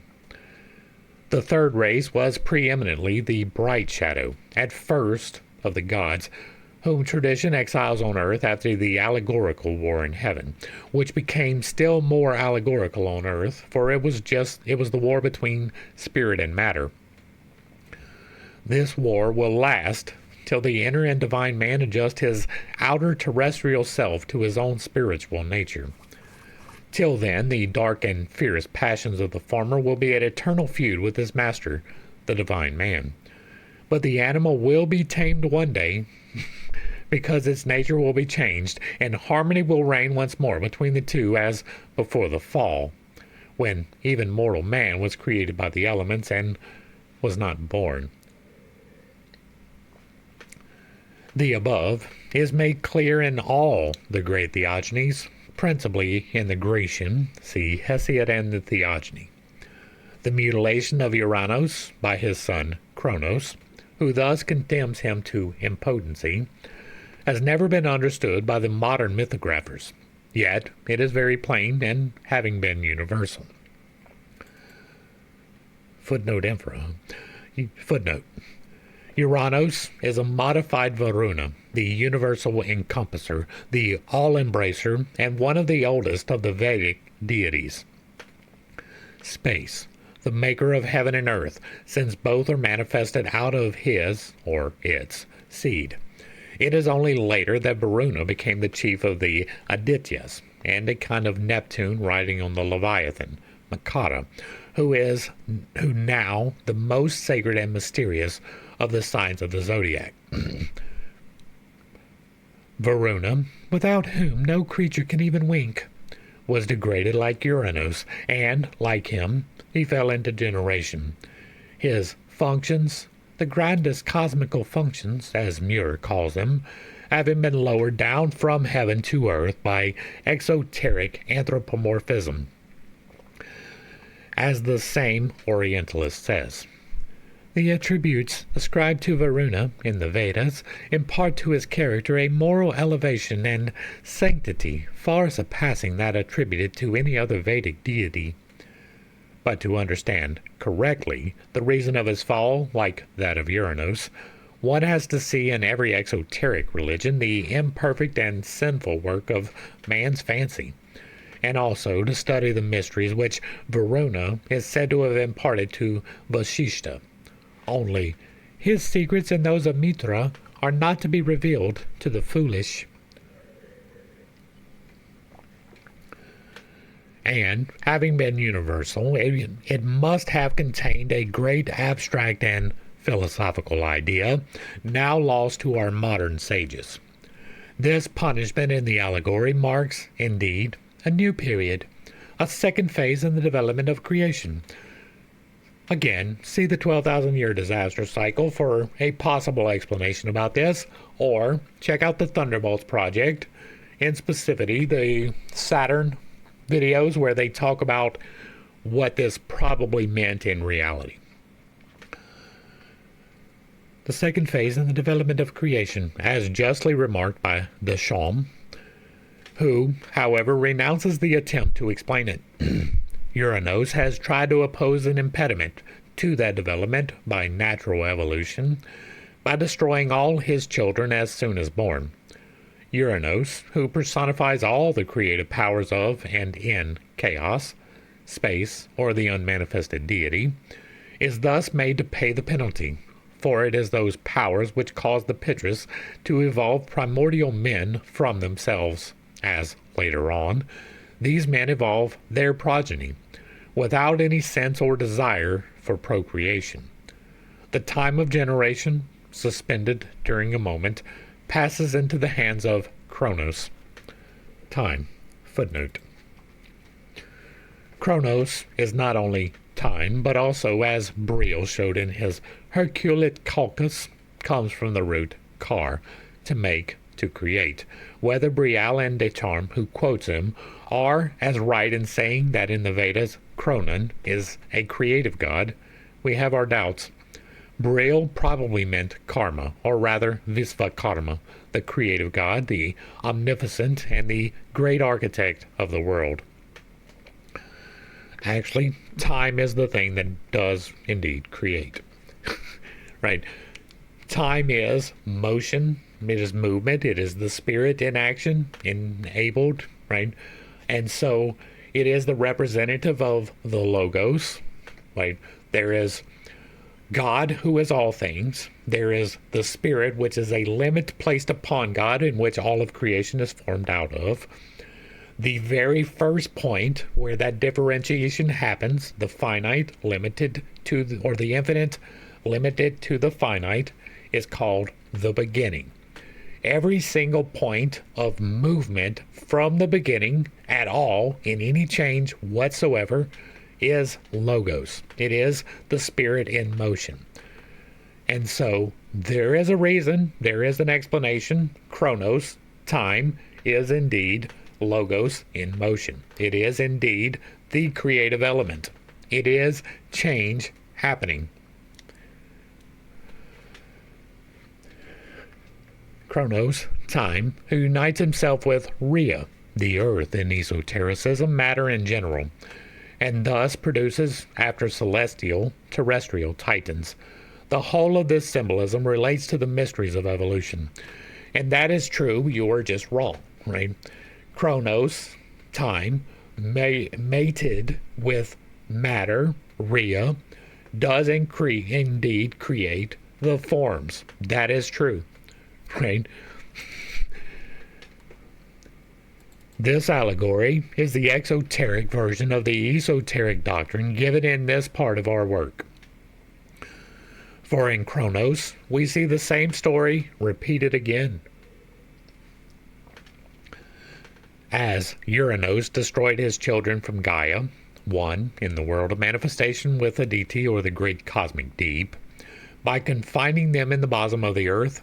The third race was preeminently the bright shadow, at first of the gods, whom tradition exiles on earth after the allegorical war in heaven, which became still more allegorical on earth, for it was the war between spirit and matter. This war will last till the inner and divine man adjust his outer terrestrial self to his own spiritual nature. Till then, the dark and fierce passions of the former will be at eternal feud with his master, the divine man. But the animal will be tamed one day, because its nature will be changed, and harmony will reign once more between the two as before the fall, when even mortal man was created by the elements and was not born. The above is made clear in all the great theogonies, principally in the Grecian, see Hesiod and the Theogony. The mutilation of Uranus by his son Cronos, who thus condemns him to impotency, has never been understood by the modern mythographers, yet it is very plain and having been universal. Footnote. Uranus is a modified Varuna, the universal encompasser, the all-embracer, and one of the oldest of the Vedic deities. Space, the maker of heaven and earth, since both are manifested out of his, or its, seed. It is only later that Varuna became the chief of the Adityas, and a kind of Neptune riding on the Leviathan, Makara, who now the most sacred and mysterious of the signs of the zodiac. Varuna, without whom no creature can even wink, was degraded like Uranus, and, like him, he fell into generation. His functions, the grandest cosmical functions, as Muir calls them, having been lowered down from heaven to earth by exoteric anthropomorphism, as the same Orientalist says. The attributes ascribed to Varuna in the Vedas impart to his character a moral elevation and sanctity far surpassing that attributed to any other Vedic deity. But to understand correctly the reason of his fall, like that of Uranus, one has to see in every exoteric religion the imperfect and sinful work of man's fancy, and also to study the mysteries which Varuna is said to have imparted to Vasishta. Only his secrets and those of Mitra are not to be revealed to the foolish. And, having been universal, it must have contained a great abstract and philosophical idea, now lost to our modern sages. This punishment in the allegory marks, indeed, a new period, a second phase in the development of creation. Again, see the 12,000-year disaster cycle for a possible explanation about this, or check out the Thunderbolts project, in specificity the Saturn videos where they talk about what this probably meant in reality. The second phase in the development of creation, as justly remarked by Deschamps, who, however, renounces the attempt to explain it. Uranus has tried to oppose an impediment to that development by natural evolution by destroying all his children as soon as born. Uranos, who personifies all the creative powers of and in chaos, space, or the unmanifested deity, is thus made to pay the penalty, for it is those powers which cause the Pitris to evolve primordial men from themselves, as, later on, these men evolve their progeny, without any sense or desire for procreation. The time of generation, suspended during a moment, passes into the hands of Kronos. Time. Footnote. Kronos is not only time, but also, as Briel showed in his Herculeit Calcus, comes from the root kar, to make, to create. Whether Briel and Descharmes, who quotes him, are as right in saying that in the Vedas Kronon is a creative god, we have our doubts. Briel probably meant karma, or rather Visvakarma, the creative god, the omnipotent, and the great architect of the world. Actually, time is the thing that does indeed create. Right? Time is motion, it is movement, it is the spirit in action, enabled, right? And so it is the representative of the Logos, right? There is God, who is all things. There is the Spirit, which is a limit placed upon God in which all of creation is formed out of. The very first point where that differentiation happens, the finite limited to the, or the infinite limited to the finite, is called the beginning. Every single point of movement from the beginning at all, in any change whatsoever, is logos. It is the spirit in motion. And so there is a reason, there is an explanation. Chronos, time, is indeed logos in motion. It is indeed the creative element. It is change happening. Chronos, time, who unites himself with Rhea, the earth in esotericism, matter in general, and thus produces, after celestial, terrestrial titans. The whole of this symbolism relates to the mysteries of evolution. And that is true, you are just wrong, right? Chronos, time, mated with matter, Rhea, does indeed create the forms. That is true, right? This allegory is the exoteric version of the esoteric doctrine given in this part of our work. For in Chronos, we see the same story repeated again. As Uranos destroyed his children from Gaia, one in the world of manifestation with Aditi, or the great cosmic deep, by confining them in the bosom of the earth,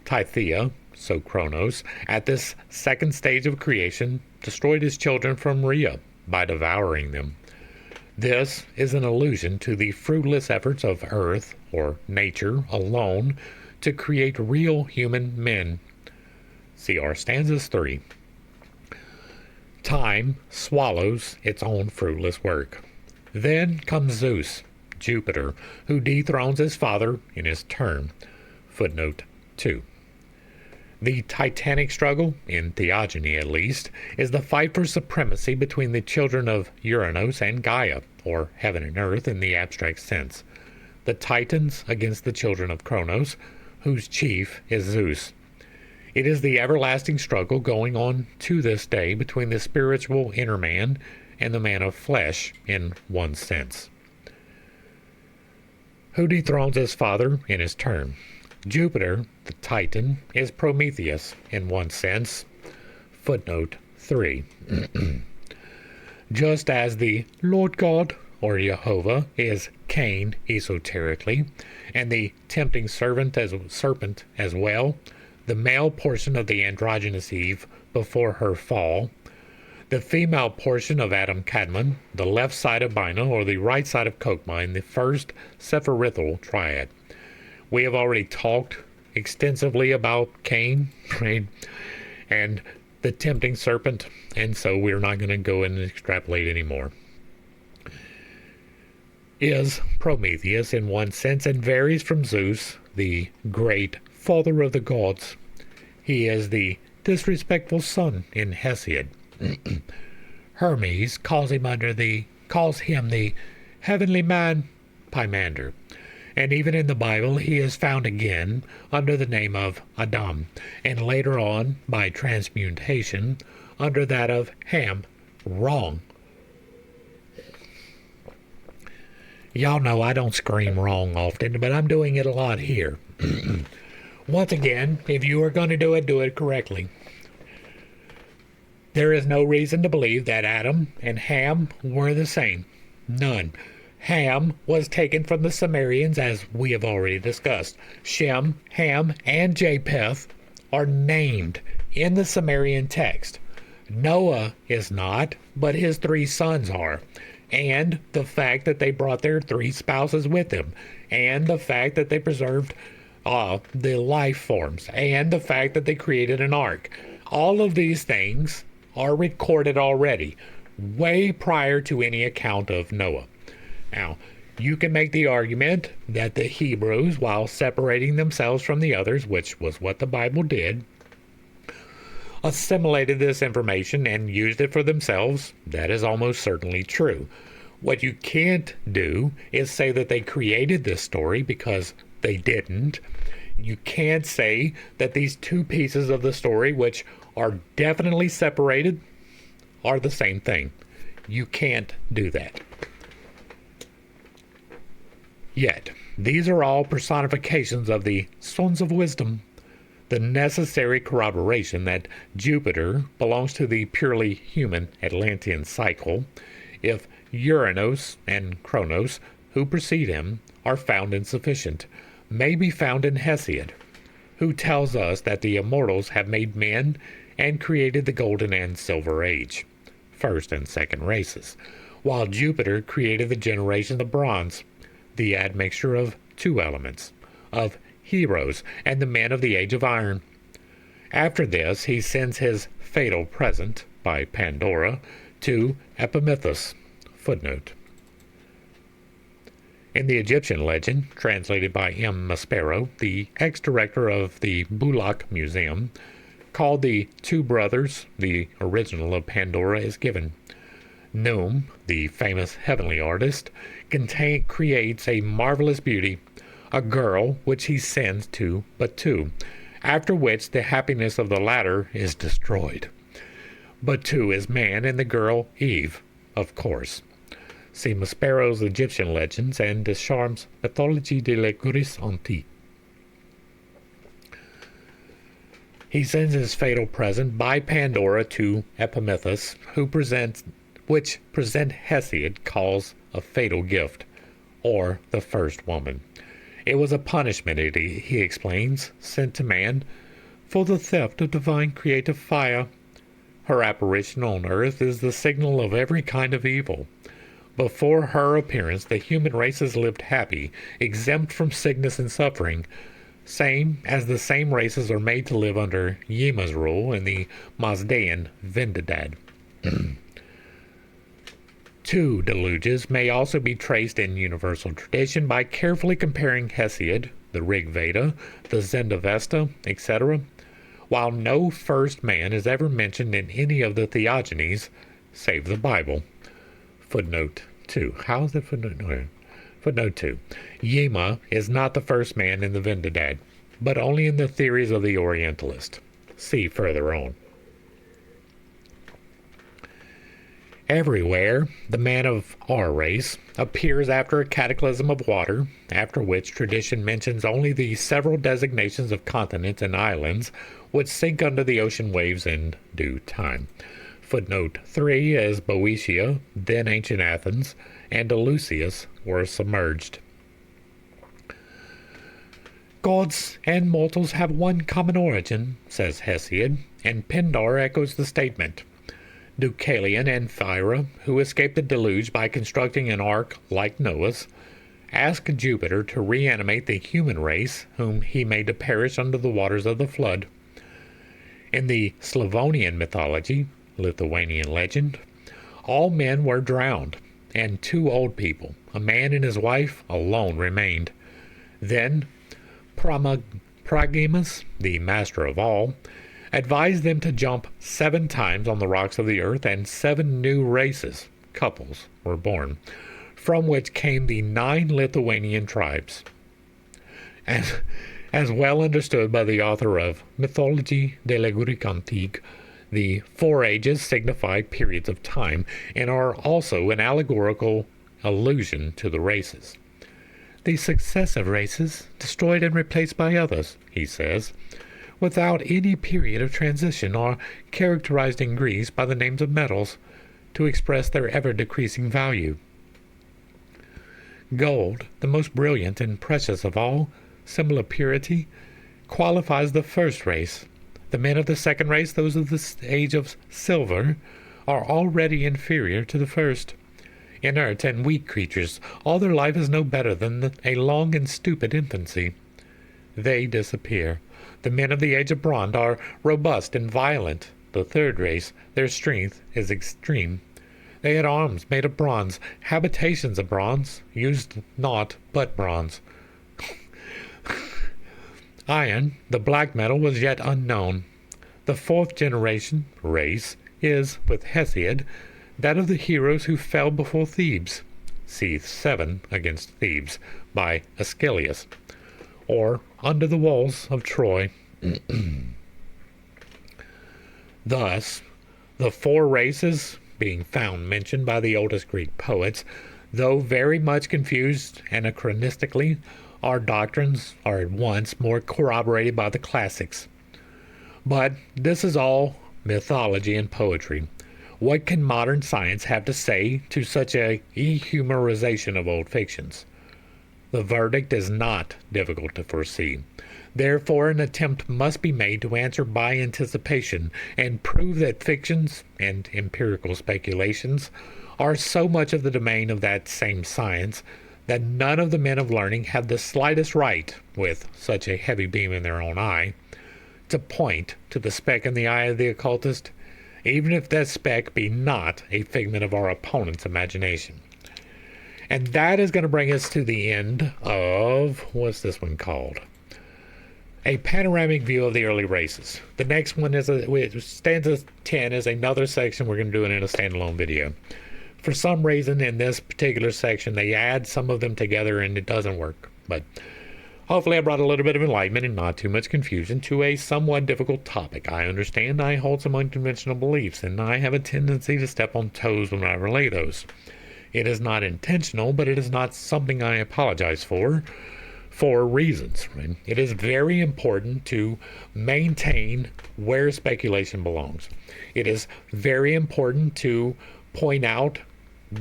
Tythea, so Chronos, at this second stage of creation, destroyed his children from Rhea by devouring them. This is an allusion to the fruitless efforts of earth, or nature, alone, to create real human men. See our stanzas 3. Time swallows its own fruitless work. Then comes Zeus, Jupiter, who dethrones his father in his turn. Footnote 2. The titanic struggle, in theogony at least, is the fight for supremacy between the children of Uranos and Gaia, or heaven and earth in the abstract sense. The Titans against the children of Kronos, whose chief is Zeus. It is the everlasting struggle going on to this day between the spiritual inner man and the man of flesh, in one sense. Who dethrones his father in his turn? Jupiter, the Titan, is Prometheus, in one sense. Footnote 3. Just as the Lord God, or Jehovah, is Cain esoterically, and the tempting serpent as well, the male portion of the androgynous Eve before her fall, the female portion of Adam Kadmon, the left side of Bina, or the right side of Kokma, in the first Sephirithal triad. We have already talked extensively about Cain, right, and the tempting serpent, and so we're not going to go and extrapolate anymore. Is Prometheus in one sense, and varies from Zeus, the great father of the gods. He is the disrespectful son in Hesiod. Hermes calls him the heavenly man Pymander, and even in the Bible he is found again under the name of Adam, and later on, by transmutation, under that of Ham. Wrong. Y'all know I don't scream wrong often, but I'm doing it a lot here. Once again, if you are going to do it correctly. There is no reason to believe that Adam and Ham were the same. None. Ham was taken from the Sumerians, as we have already discussed. Shem, Ham, and Japheth are named in the Sumerian text. Noah is not, but his 3 sons are. And the fact that they brought their 3 spouses with them. And the fact that they preserved the life forms. And the fact that they created an ark. All of these things are recorded already, way prior to any account of Noah. Now, you can make the argument that the Hebrews, while separating themselves from the others, which was what the Bible did, assimilated this information and used it for themselves. That is almost certainly true. What you can't do is say that they created this story, because they didn't. You can't say that these 2 pieces of the story, which are definitely separated, are the same thing. You can't do that. Yet, these are all personifications of the sons of wisdom, the necessary corroboration that Jupiter belongs to the purely human Atlantean cycle, if Uranus and Kronos, who precede him, are found insufficient, may be found in Hesiod, who tells us that the immortals have made men and created the golden and silver age, first and second races, while Jupiter created the generation of bronze, the admixture of 2 elements, of heroes and the men of the age of iron. After this, he sends his fatal present, by Pandora, to Epimetheus. Footnote. In the Egyptian legend, translated by M. Maspero, the ex-director of the Bulak Museum, called the 2 brothers, the original of Pandora is given. Noom, the famous heavenly artist, creates a marvelous beauty, a girl which he sends to Batu, after which the happiness of the latter is destroyed. Batu is man and the girl Eve, of course. See Maspero's Egyptian Legends and Deschamps' Mythologie de la Grèce Antique. He sends his fatal present by Pandora to Epimetheus, which Hesiod calls a fatal gift, or the first woman. It was a punishment, he explains, sent to man for the theft of divine creative fire. Her apparition on earth is the signal of every kind of evil. Before her appearance, the human race has lived happy, exempt from sickness and suffering, same as the same races are made to live under Yma's rule in the Mazdaean Vendidad. 2 deluges may also be traced in universal tradition by carefully comparing Hesiod, the Rig Veda, the Zendavesta, etc., while no first man is ever mentioned in any of the theogonies, save the Bible. Footnote 2. How is it footnote? No. Footnote 2. Yma is not the first man in the Vendidad, but only in the theories of the Orientalist. See further on. Everywhere, the man of our race appears after a cataclysm of water, after which tradition mentions only the several designations of continents and islands which sink under the ocean waves in due time. Footnote 3, as Boeotia, then ancient Athens, and Eleusis were submerged. Gods and mortals have one common origin, says Hesiod, and Pindar echoes the statement. Deucalion and Phaera, who escaped the deluge by constructing an ark like Noah's, asked Jupiter to reanimate the human race, whom he made to perish under the waters of the flood. In the Slavonian mythology, Lithuanian legend, all men were drowned, and 2 old people, a man and his wife, alone remained. Then Pragimus, the master of all, advised them to jump 7 times on the rocks of the earth, and 7 new races, couples, were born, from which came the 9 Lithuanian tribes. As well understood by the author of Mythologie de la Greek Antique, the 4 ages signify periods of time and are also an allegorical allusion to the races. The successive races, destroyed and replaced by others, he says, without any period of transition, are characterized in Greece by the names of metals to express their ever-decreasing value. Gold, the most brilliant and precious of all, symbol of purity, qualifies the first race. The men of the second race, those of the age of silver, are already inferior to the first. Inert and weak creatures, all their life is no better than a long and stupid infancy. They disappear. The men of the age of bronze are robust and violent. The third race, their strength is extreme. They had arms made of bronze, habitations of bronze, used naught but bronze. Iron, the black metal, was yet unknown. The 4th generation race is, with Hesiod, that of the heroes who fell before Thebes. See 7 against Thebes by Aeschylus, or under the walls of Troy. Thus, the 4 races being found mentioned by the oldest Greek poets, though very much confused anachronistically, our doctrines are at once more corroborated by the classics. But this is all mythology and poetry. What can modern science have to say to such a ehumorization of old fictions? The verdict is not difficult to foresee. Therefore, an attempt must be made to answer by anticipation and prove that fictions and empirical speculations are so much of the domain of that same science that none of the men of learning have the slightest right, with such a heavy beam in their own eye, to point to the speck in the eye of the occultist, even if that speck be not a figment of our opponent's imagination. And that is going to bring us to the end of, what's this one called? A Panoramic View of the Early Races. The next one is stanza 10 is another section we're going to do it in a standalone video. For some reason in this particular section they add some of them together and it doesn't work. But hopefully I brought a little bit of enlightenment and not too much confusion to a somewhat difficult topic. I understand I hold some unconventional beliefs and I have a tendency to step on toes when I relay those. It is not intentional, but it is not something I apologize for reasons. Right? It is very important to maintain where speculation belongs. It is very important to point out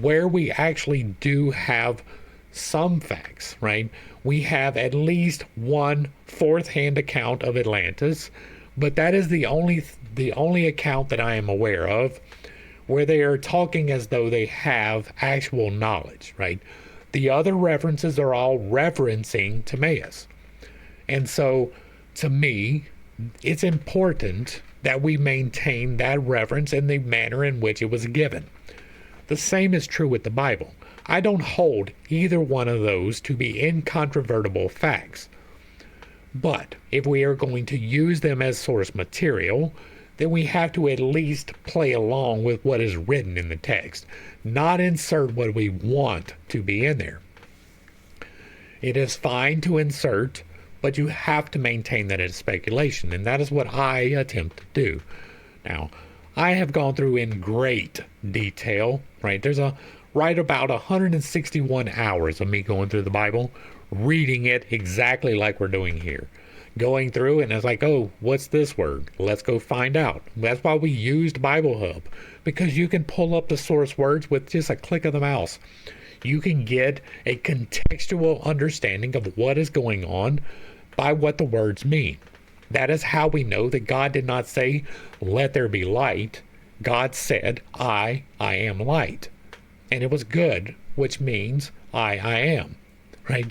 where we actually do have some facts, right? We have at least one fourth-hand account of Atlantis, but that is the only account that I am aware of where they are talking as though they have actual knowledge, right? The other references are all referencing Timaeus. And so, to me, it's important that we maintain that reference in the manner in which it was given. The same is true with the Bible. I don't hold either one of those to be incontrovertible facts. But if we are going to use them as source material, then we have to at least play along with what is written in the text, not insert what we want to be in there. It is fine to insert, but you have to maintain that it's speculation, and that is what I attempt to do. Now, I have gone through in great detail, right? There's right about 161 hours of me going through the Bible, reading it exactly like we're doing here. Going through and it's like, oh, what's this word? Let's go find out. That's why we used Bible Hub, because you can pull up the source words with just a click of the mouse. You can get a contextual understanding of what is going on by what the words mean. That is how we know that God did not say, let there be light. God said, I am light. And it was good, which means I am, right?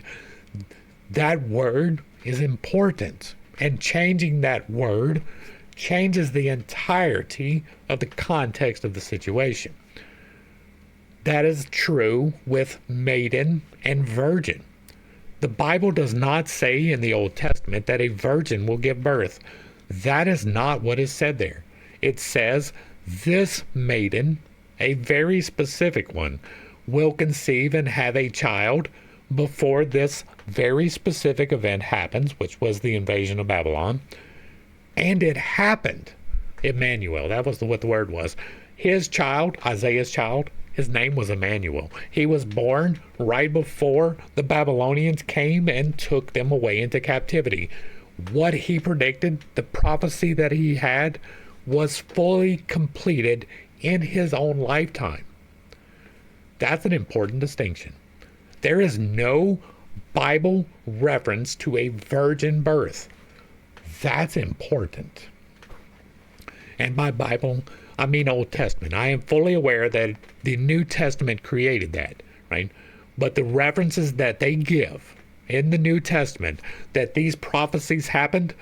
That word is important, and changing that word changes the entirety of the context of the situation. That is true with maiden and virgin. The Bible does not say in the Old Testament that a virgin will give birth. That is not what is said there. It says, this maiden, a very specific one, will conceive and have a child before this very specific event happens, which was the invasion of Babylon. And it happened. Emmanuel, that was what the word was. His child, Isaiah's child, his name was Emmanuel. He was born right before the Babylonians came and took them away into captivity. What he predicted, the prophecy that he had, was fully completed in his own lifetime. That's an important distinction. There is no Bible reference to a virgin birth. That's important. And by Bible, I mean Old Testament. I am fully aware that the New Testament created that, right? But the references that they give in the New Testament that these prophecies happened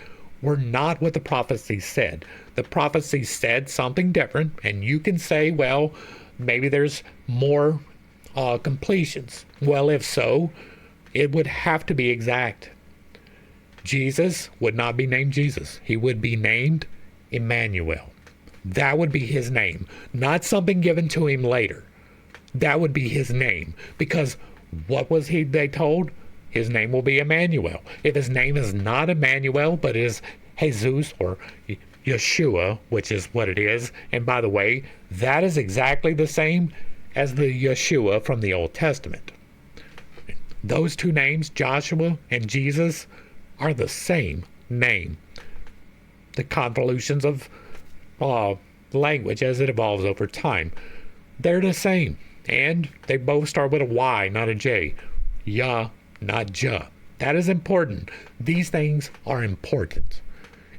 were not what the prophecies said. The prophecy said something different, and you can say, well, maybe there's more completions. Well, if so, it would have to be exact. Jesus would not be named Jesus. He would be named Emmanuel. That would be his name, not something given to him later. That would be his name, because what was they told? His name will be Emmanuel. If his name is not Emmanuel, but is Jesus or Yeshua, which is what it is, and by the way, that is exactly the same as the Yeshua from the Old Testament. Those two names, Joshua and Jesus, are the same name. The convolutions of language as it evolves over time, they're the same, and they both start with a Y, not a J. Yah, not Jah. That is important. These things are important.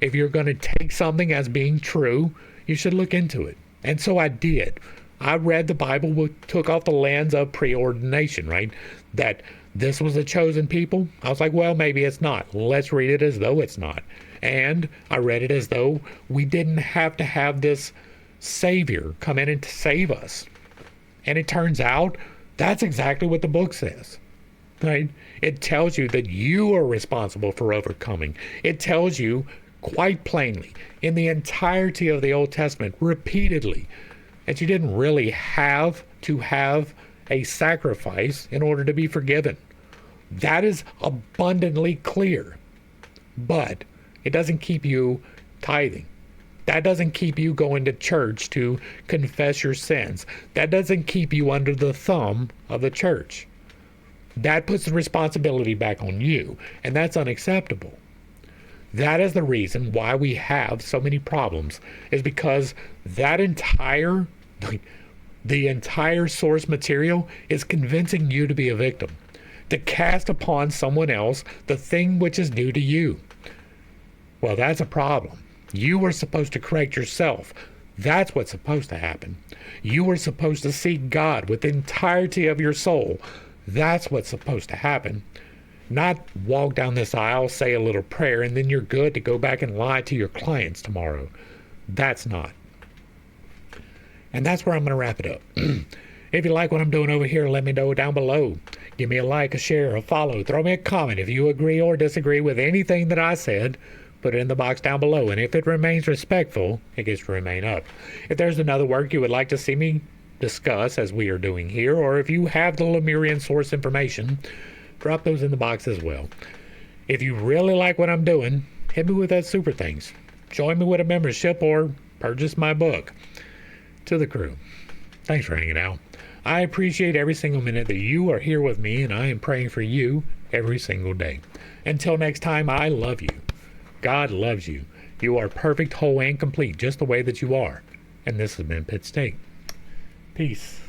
If you're going to take something as being true, you should look into it. And so I did. I read the Bible, took off the lens of preordination, right? That this was a chosen people. I was like, well, maybe it's not. Let's read it as though it's not. And I read it as though we didn't have to have this Savior come in and save us. And it turns out that's exactly what the book says. Right? It tells you that you are responsible for overcoming. It tells you quite plainly in the entirety of the Old Testament, repeatedly, that you didn't really have to have a sacrifice in order to be forgiven. That is abundantly clear. But it doesn't keep you tithing. That doesn't keep you going to church to confess your sins. That doesn't keep you under the thumb of the church. That puts the responsibility back on you, and that's unacceptable. That is the reason why we have so many problems, is because that the entire source material is convincing you to be a victim, to cast upon someone else the thing which is due to you. Well, that's a problem. You were supposed to correct yourself. That's what's supposed to happen. You were supposed to seek God with the entirety of your soul. That's what's supposed to happen. Not walk down this aisle, say a little prayer, and then you're good to go back and lie to your clients tomorrow. That's not. And that's where I'm going to wrap it up. If you like what I'm doing over here, let me know down below. Give me a like, a share, a follow. Throw me a comment if you agree or disagree with anything that I said. Put it in the box down below. And if it remains respectful, it gets to remain up. If there's another work you would like to see me discuss, as we are doing here, or if you have the Lemurian source information, drop those in the box as well. If you really like what I'm doing, hit me with that super things. Join me with a membership or purchase my book. To the crew, thanks for hanging out. I appreciate every single minute that you are here with me, and I am praying for you every single day. Until next time, I love you. God loves you. You are perfect, whole, and complete, just the way that you are. And this has been Pitt State. Peace.